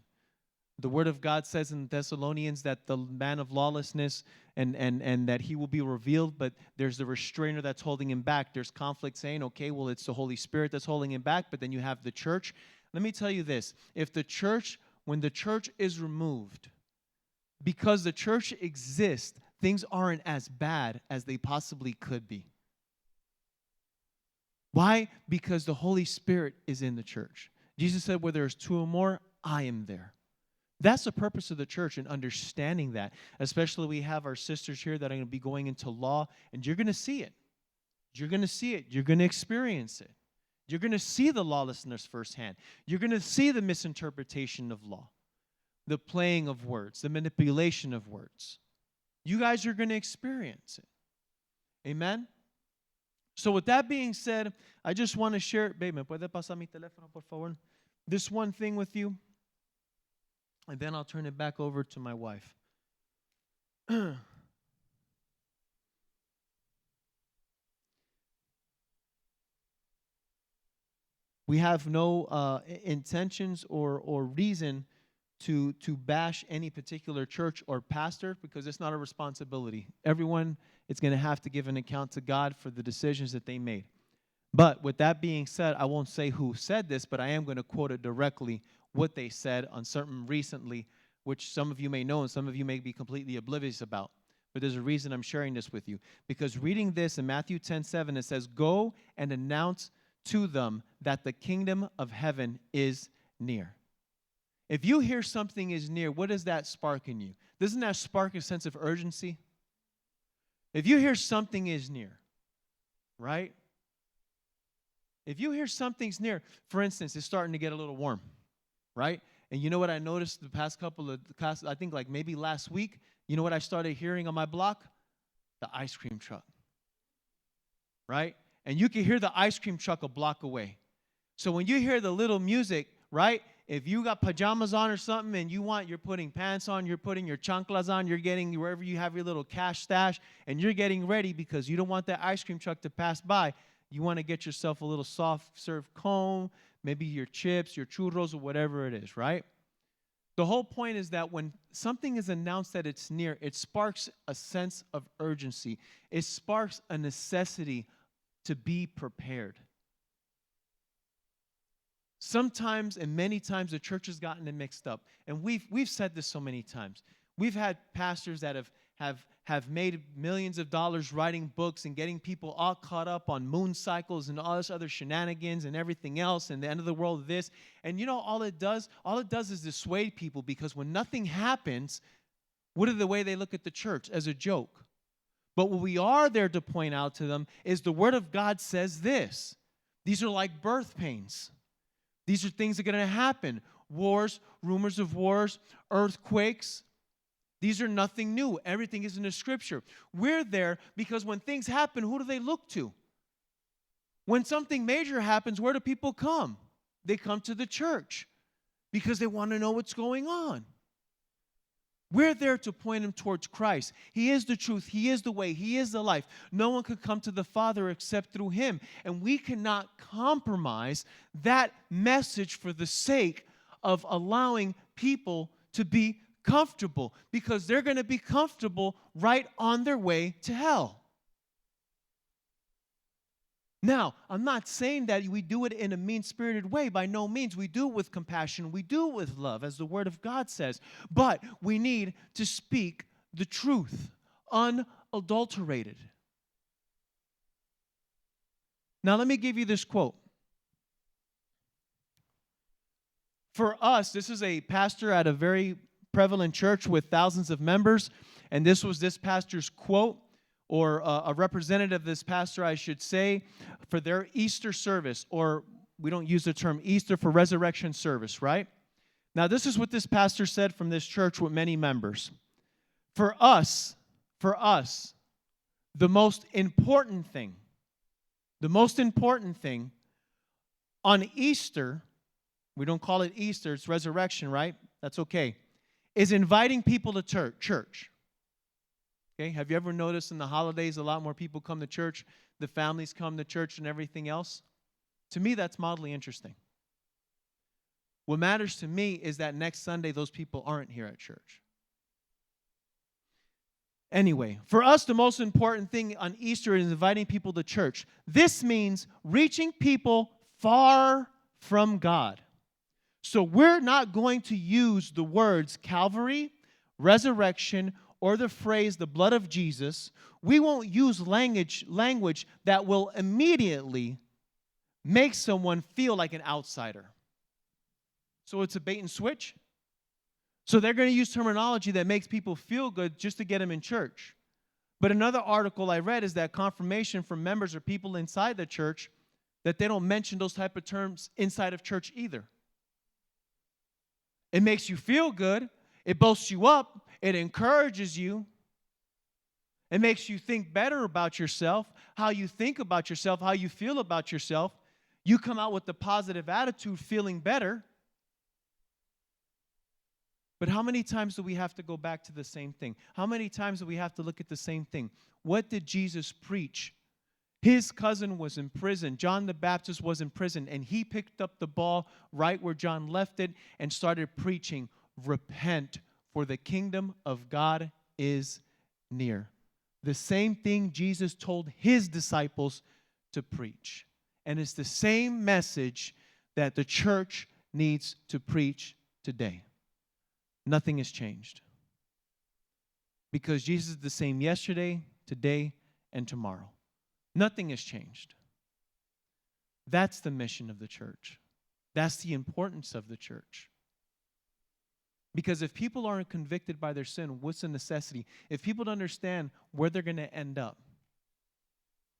The Word of God says in Thessalonians that the man of lawlessness and that he will be revealed, but there's the restrainer that's holding him back. There's conflict saying, okay, well, it's the Holy Spirit that's holding him back, but then you have the church. Let me tell you this. When the church is removed, because the church exists, things aren't as bad as they possibly could be. Why? Because the Holy Spirit is in the church. Jesus said, where there's two or more, I am there. That's the purpose of the church, and understanding that. Especially we have our sisters here that are going to be going into law, and you're going to see it. You're going to see it. You're going to experience it. You're going to see the lawlessness firsthand. You're going to see the misinterpretation of law, the playing of words, the manipulation of words. You guys are going to experience it. Amen? So with that being said, I just want to share, babe, ¿me puede pasar mi teléfono, por favor? This one thing with you, and then I'll turn it back over to my wife. We have no intentions or reason to bash any particular church or pastor, because it's not a responsibility. Everyone is going to have to give an account to God for the decisions that they made. But with that being said, I won't say who said this, but I am going to quote it directly, what they said on something recently, which some of you may know and some of you may be completely oblivious about. But there's a reason I'm sharing this with you. Because reading this in Matthew 10:7, it says, "Go and announce to them that the kingdom of heaven is near." If you hear something is near, what does that spark in you? Doesn't that spark a sense of urgency? If you hear something is near, right? If you hear something's near, for instance, it's starting to get a little warm, right? And you know what I noticed the past I think like maybe last week, you know what I started hearing on my block? The ice cream truck, right? And you can hear the ice cream truck a block away. So when you hear the little music, right? If you got pajamas on or something and you're putting pants on, you're putting your chanclas on, you're getting wherever you have your little cash stash, and you're getting ready because you don't want that ice cream truck to pass by. You want to get yourself a little soft serve cone, maybe your chips, your churros, or whatever it is, right? The whole point is that when something is announced that it's near, it sparks a sense of urgency. It sparks a necessity to be prepared. Sometimes and many times the church has gotten it mixed up. And we've said this so many times. We've had pastors that have made millions of dollars writing books and getting people all caught up on moon cycles and all this other shenanigans and everything else and the end of the world this. And you know, all it does is dissuade people, because when nothing happens, what are the way they look at the church? As a joke. But what we are there to point out to them is the Word of God says this. These are like birth pains. These are things that are going to happen. Wars, rumors of wars, earthquakes. These are nothing new. Everything is in the Scripture. We're there because when things happen, who do they look to? When something major happens, where do people come? They come to the church because they want to know what's going on. We're there to point them towards Christ. He is the truth. He is the way. He is the life. No one could come to the Father except through Him. And we cannot compromise that message for the sake of allowing people to be comfortable, because they're going to be comfortable right on their way to hell. Now, I'm not saying that we do it in a mean-spirited way. By no means. We do it with compassion. We do it with love, as the Word of God says. But we need to speak the truth, unadulterated. Now, let me give you this quote. For us, this is a pastor at a very prevalent church with thousands of members, and this was this pastor's quote, or a representative of this pastor, I should say, for their Easter service, or we don't use the term Easter, for resurrection service, right? Now, this is what this pastor said from this church with many members. For us, the most important thing on Easter, we don't call it Easter, it's resurrection, right? That's okay, is inviting people to church. Okay, have you ever noticed in the holidays a lot more people come to church, the families come to church and everything else? To me, that's mildly interesting. What matters to me is that next Sunday those people aren't here at church. Anyway, for us, the most important thing on Easter is inviting people to church. This means reaching people far from God. So we're not going to use the words Calvary, resurrection, or the phrase the blood of Jesus. We won't use language that will immediately make someone feel like an outsider. So it's a bait and switch. So they're going to use terminology that makes people feel good just to get them in church. But another article I read is that confirmation from members or people inside the church that they don't mention those type of terms inside of church either. It makes you feel good. It boasts you up. It encourages you. It makes you think better about yourself, how you think about yourself, how you feel about yourself. You come out with a positive attitude, feeling better. But how many times do we have to go back to the same thing? How many times do we have to look at the same thing? What did Jesus preach? His cousin was in prison. John the Baptist was in prison, and he picked up the ball right where John left it and started preaching, repent, for the kingdom of God is near. The same thing Jesus told his disciples to preach. And it's the same message that the church needs to preach today. Nothing has changed. Because Jesus is the same yesterday, today, and tomorrow. Nothing has changed. That's the mission of the church. That's the importance of the church. Because if people aren't convicted by their sin, what's the necessity? If people don't understand where they're going to end up,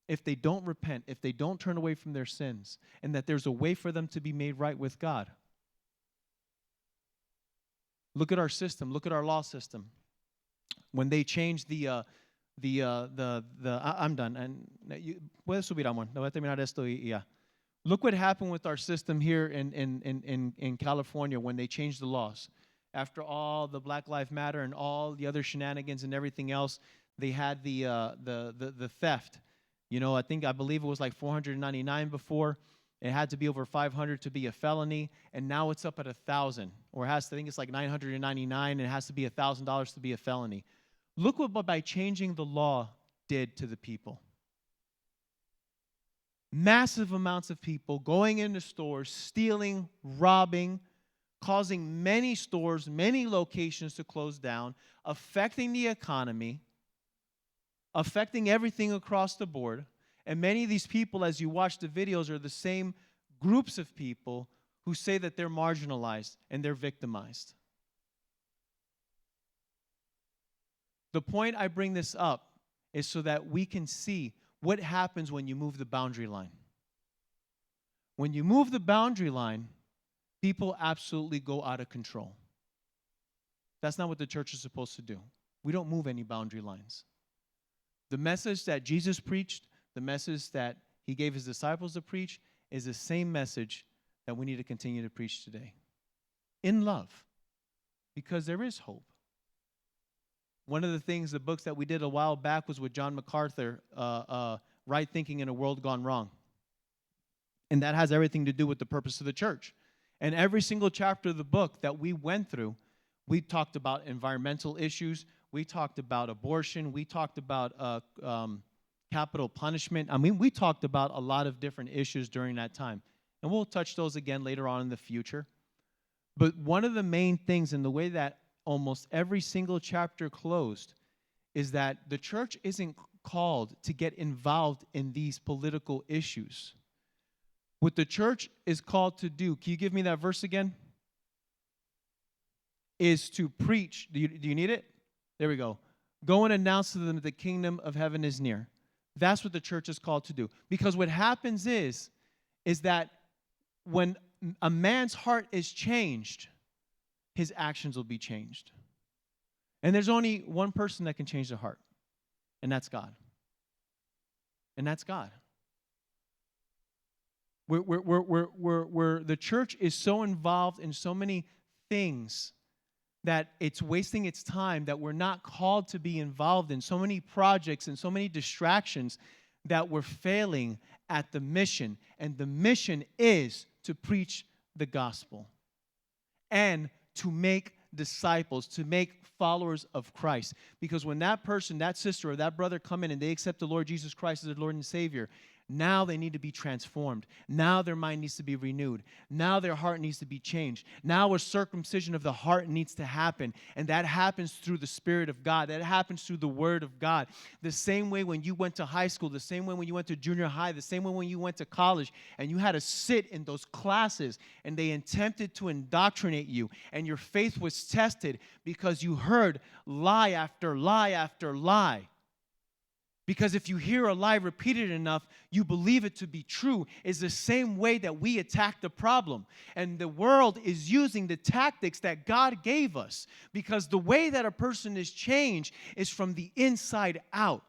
if they don't repent, if they don't turn away from their sins, and that there's a way for them to be made right with God. Look at our system. Look at our law system. When they changed I'm done. And puedes subir, amor. Voy a terminar esto y ya. Look what happened with our system here in California when they changed the laws. After all the Black Lives Matter and all the other shenanigans and everything else, they had the theft. You know, I believe it was like $499 before. It had to be over $500 to be a felony, and now it's up at $1,000, or I think it's like $999, and it has to be $1,000 to be a felony. Look what by changing the law did to the people. Massive amounts of people going into stores, stealing, robbing, causing many stores, many locations to close down, affecting the economy, affecting everything across the board. And many of these people, as you watch the videos, are the same groups of people who say that they're marginalized and they're victimized. The point I bring this up is so that we can see what happens when you move the boundary line. When you move the boundary line, people absolutely go out of control. That's not what the church is supposed to do. We don't move any boundary lines. The message that Jesus preached, the message that he gave his disciples to preach, is the same message that we need to continue to preach today. In love. Because there is hope. One of the things, the books that we did a while back was with John MacArthur, Right Thinking in a World Gone Wrong. And that has everything to do with the purpose of the church. And every single chapter of the book that we went through, we talked about environmental issues, we talked about abortion, we talked about capital punishment. I mean, we talked about a lot of different issues during that time. And we'll touch those again later on in the future. But one of the main things in the way that almost every single chapter closed is that the church isn't called to get involved in these political issues. What the church is called to do, can you give me that verse again? Is to preach. Do you need it? There we go. Go and announce to them that the kingdom of heaven is near. That's what the church is called to do. Because what happens is that when a man's heart is changed, his actions will be changed. And there's only one person that can change the heart, and that's God. And that's God. Where the church is so involved in so many things that it's wasting its time, that we're not called to be involved in so many projects and so many distractions, that we're failing at the mission. And the mission is to preach the gospel and to make disciples, to make followers of Christ. Because when that person, that sister, or that brother come in and they accept the Lord Jesus Christ as their Lord and Savior, now they need to be transformed. Now their mind needs to be renewed. Now their heart needs to be changed. Now a circumcision of the heart needs to happen. And that happens through the Spirit of God. That happens through the Word of God. The same way when you went to high school, the same way when you went to junior high, the same way when you went to college, and you had to sit in those classes, and they attempted to indoctrinate you, and your faith was tested because you heard lie after lie after lie. Because if you hear a lie repeated enough, you believe it to be true. Is the same way that we attack the problem. And the world is using the tactics that God gave us. Because the way that a person is changed is from the inside out.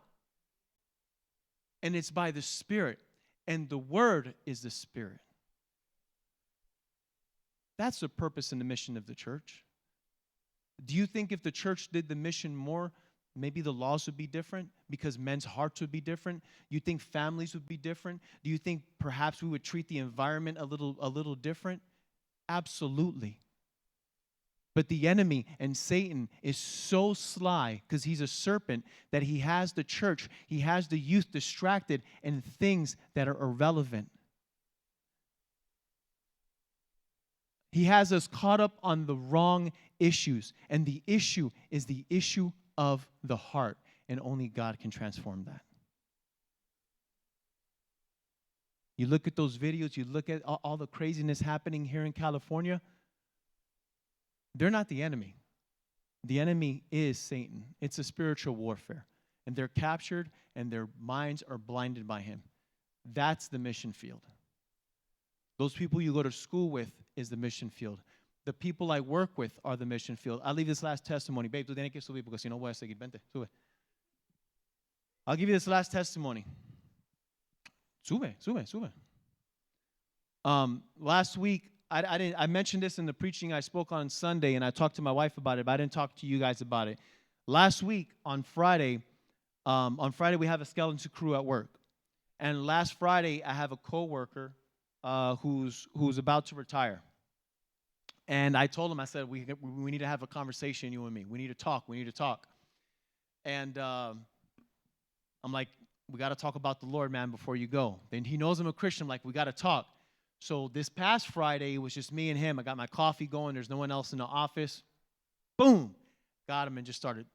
And it's by the Spirit. And the Word is the Spirit. That's the purpose and the mission of the church. Do you think if the church did the mission more, maybe the laws would be different because men's hearts would be different? You think families would be different? Do you think perhaps we would treat the environment a little different? Absolutely. But the enemy and Satan is so sly because he's a serpent that he has the church, he has the youth distracted in things that are irrelevant. He has us caught up on the wrong issues, and the issue is the issue of the heart, and only God can transform that. You look at those videos, you look at all the craziness happening here in California. They're not the enemy. The enemy is Satan. It's a spiritual warfare, and they're captured, and their minds are blinded by him. That's the mission field. Those people you go to school with is the mission field. The people I work with are the mission field. I'll leave this last testimony. Babe, tú tienes que subir porque si no voy a seguir. Vente, sube. I'll give you this last testimony. Sube. Last week, I mentioned this in the preaching I spoke on Sunday, and I talked to my wife about it, but I didn't talk to you guys about it. Last week, on Friday, we have a skeleton crew at work. And last Friday, I have a coworker who's about to retire. And I told him, I said, we need to have a conversation, you and me. We need to talk. And I'm like, we got to talk about the Lord, man, before you go. Then he knows I'm a Christian. I'm like, we got to talk. So this past Friday, it was just me and him. I got my coffee going. There's no one else in the office. Boom. Got him and just started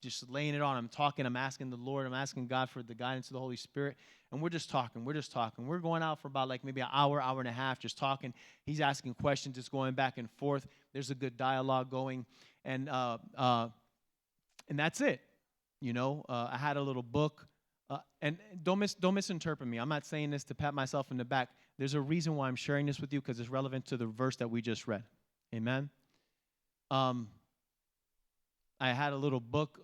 just laying it on. I'm talking. I'm asking the Lord. I'm asking God for the guidance of the Holy Spirit. And we're just talking. We're going out for about like maybe an hour and a half just talking. He's asking questions. It's going back and forth. There's a good dialogue going. And that's it. You know, I had a little book. And don't misinterpret me. I'm not saying this to pat myself in the back. There's a reason why I'm sharing this with you, because it's relevant to the verse that we just read. Amen. I had a little book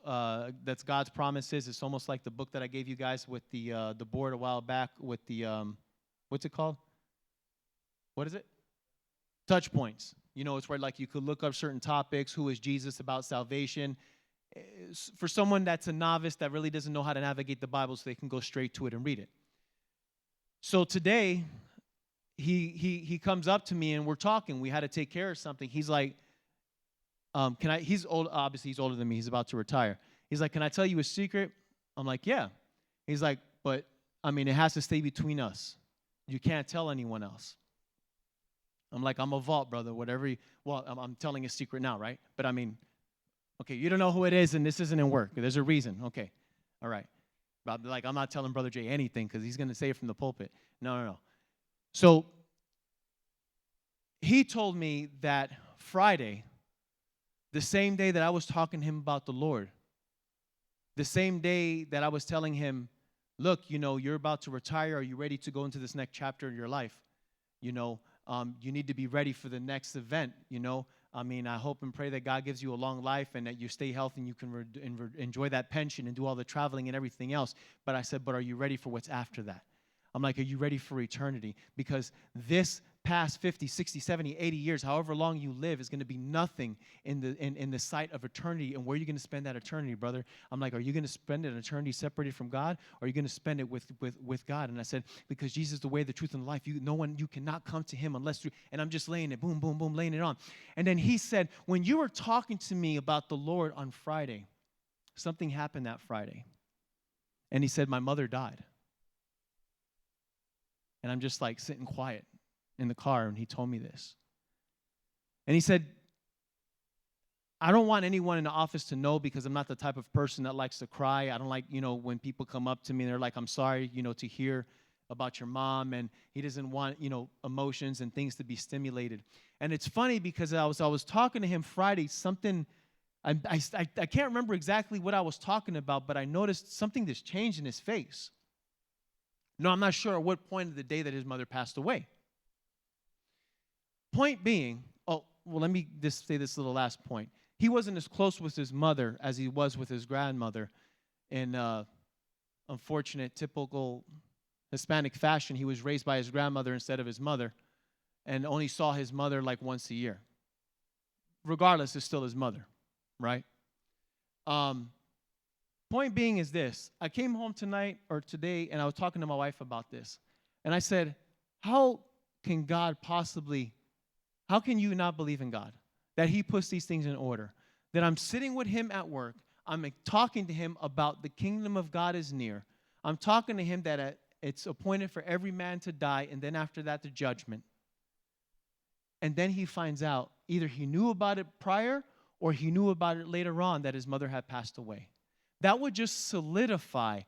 that's God's Promises. It's almost like the book that I gave you guys with the board a while back with the, what's it called? What is it? Touch points. You know, it's where like you could look up certain topics. Who is Jesus? About salvation. For someone that's a novice that really doesn't know how to navigate the Bible, so they can go straight to it and read it. So today, he comes up to me and we're talking. We had to take care of something. He's like, he's old, obviously he's older than me. He's about to retire. He's like, can I tell you a secret? I'm like, yeah. He's like, but, I mean, it has to stay between us. You can't tell anyone else. I'm like, I'm a vault, brother, whatever. I'm telling a secret now, right? But, I mean, okay, you don't know who it is, and this isn't in work. There's a reason. Okay, all right. But, like, I'm not telling Brother Jay anything because he's going to say it from the pulpit. No. So he told me that Friday, the same day that I was talking to him about the Lord, the same day that I was telling him, look, you know, you're about to retire. Are you ready to go into this next chapter in your life? You know, you need to be ready for the next event, you know. I mean, I hope and pray that God gives you a long life and that you stay healthy and you can enjoy that pension and do all the traveling and everything else. But I said, but are you ready for what's after that? I'm like, are you ready for eternity? Because this past 50, 60, 70, 80 years, however long you live, is going to be nothing in the sight of eternity. And where are you going to spend that eternity, brother? I'm like, are you going to spend an eternity separated from God, or are you going to spend it with God? And I said, because Jesus is the way, the truth, and the life. You cannot come to him unless through. And I'm just laying it, boom, boom, boom, laying it on. And then he said, when you were talking to me about the Lord on Friday, something happened that Friday. And he said, my mother died. And I'm just like sitting quiet in the car, and he told me this. And he said, I don't want anyone in the office to know, because I'm not the type of person that likes to cry. I don't like, when people come up to me and they're like, I'm sorry, to hear about your mom. And he doesn't want, emotions and things to be stimulated. And it's funny because I was talking to him Friday, something, I can't remember exactly what I was talking about, but I noticed something that's changed in his face. No, I'm not sure at what point of the day that his mother passed away. Point being, let me just say this little last point. He wasn't as close with his mother as he was with his grandmother. In unfortunate, typical Hispanic fashion, he was raised by his grandmother instead of his mother, and only saw his mother like once a year. Regardless, it's still his mother, right? Point being is this. I came home today, and I was talking to my wife about this. And I said, how can you not believe in God? That he puts these things in order. That I'm sitting with him at work. I'm talking to him about the kingdom of God is near. I'm talking to him that it's appointed for every man to die, and then after that, the judgment. And then he finds out either he knew about it prior or he knew about it later on that his mother had passed away. That would just solidify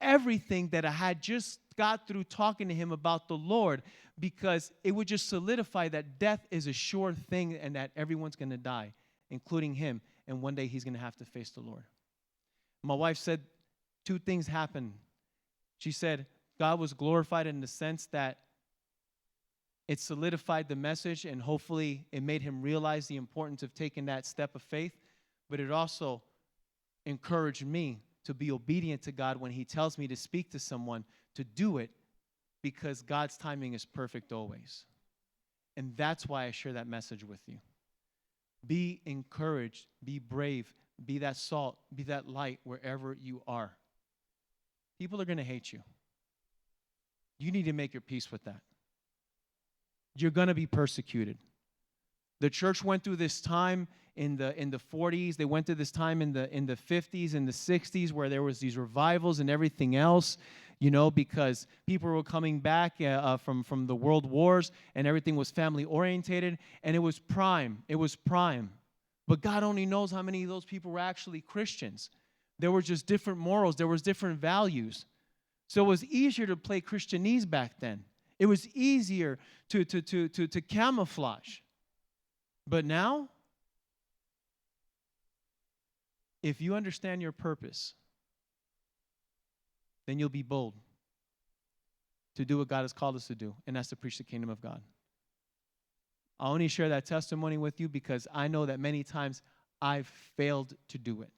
everything that I had just got through talking to him about the Lord, because it would just solidify that death is a sure thing and that everyone's going to die, including him, and one day he's going to have to face the Lord. My wife said 2 things happened. She said God was glorified in the sense that it solidified the message, and hopefully it made him realize the importance of taking that step of faith, but it also encouraged me to be obedient to God when he tells me to speak to someone, to do it, because God's timing is perfect always. And that's why I share that message with you. Be encouraged, be brave, be that salt, be that light wherever you are. People are going to hate you. You need to make your peace with that. You're going to be persecuted. The church went through this time in the 40s. They went through this time in the 50s and the 60s where there was these revivals and everything else, because people were coming back from the world wars, and everything was family orientated, and it was prime. It was prime. But God only knows how many of those people were actually Christians. There were just different morals. There was different values. So it was easier to play Christianese back then. It was easier to camouflage. But now, if you understand your purpose, then you'll be bold to do what God has called us to do, and that's to preach the kingdom of God. I only share that testimony with you because I know that many times I've failed to do it,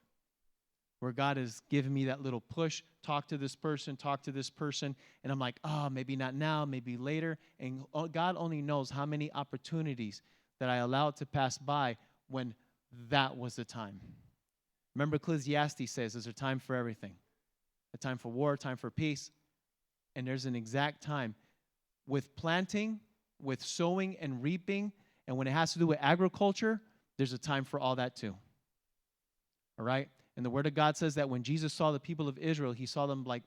where God has given me that little push, talk to this person, and I'm like, maybe not now, maybe later, and God only knows how many opportunities that I allowed to pass by when that was the time. Remember, Ecclesiastes says there's a time for everything. A time for war, a time for peace, and there's an exact time. With planting, with sowing and reaping, and when it has to do with agriculture, there's a time for all that too. All right? And the Word of God says that when Jesus saw the people of Israel, he saw them like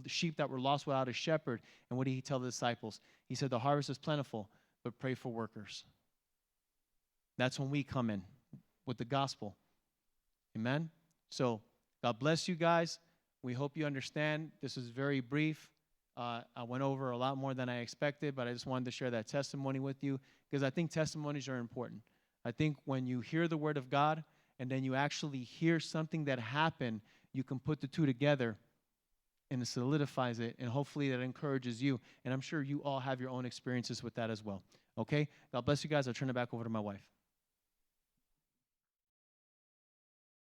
sheep that were lost without a shepherd. And what did he tell the disciples? He said, the harvest is plentiful, but pray for workers. That's when we come in with the gospel. Amen? So, God bless you guys. We hope you understand. This is very brief. I went over a lot more than I expected, but I just wanted to share that testimony with you because I think testimonies are important. I think when you hear the Word of God and then you actually hear something that happened, you can put the two together and it solidifies it, and hopefully that encourages you. And I'm sure you all have your own experiences with that as well. Okay? God bless you guys. I'll turn it back over to my wife.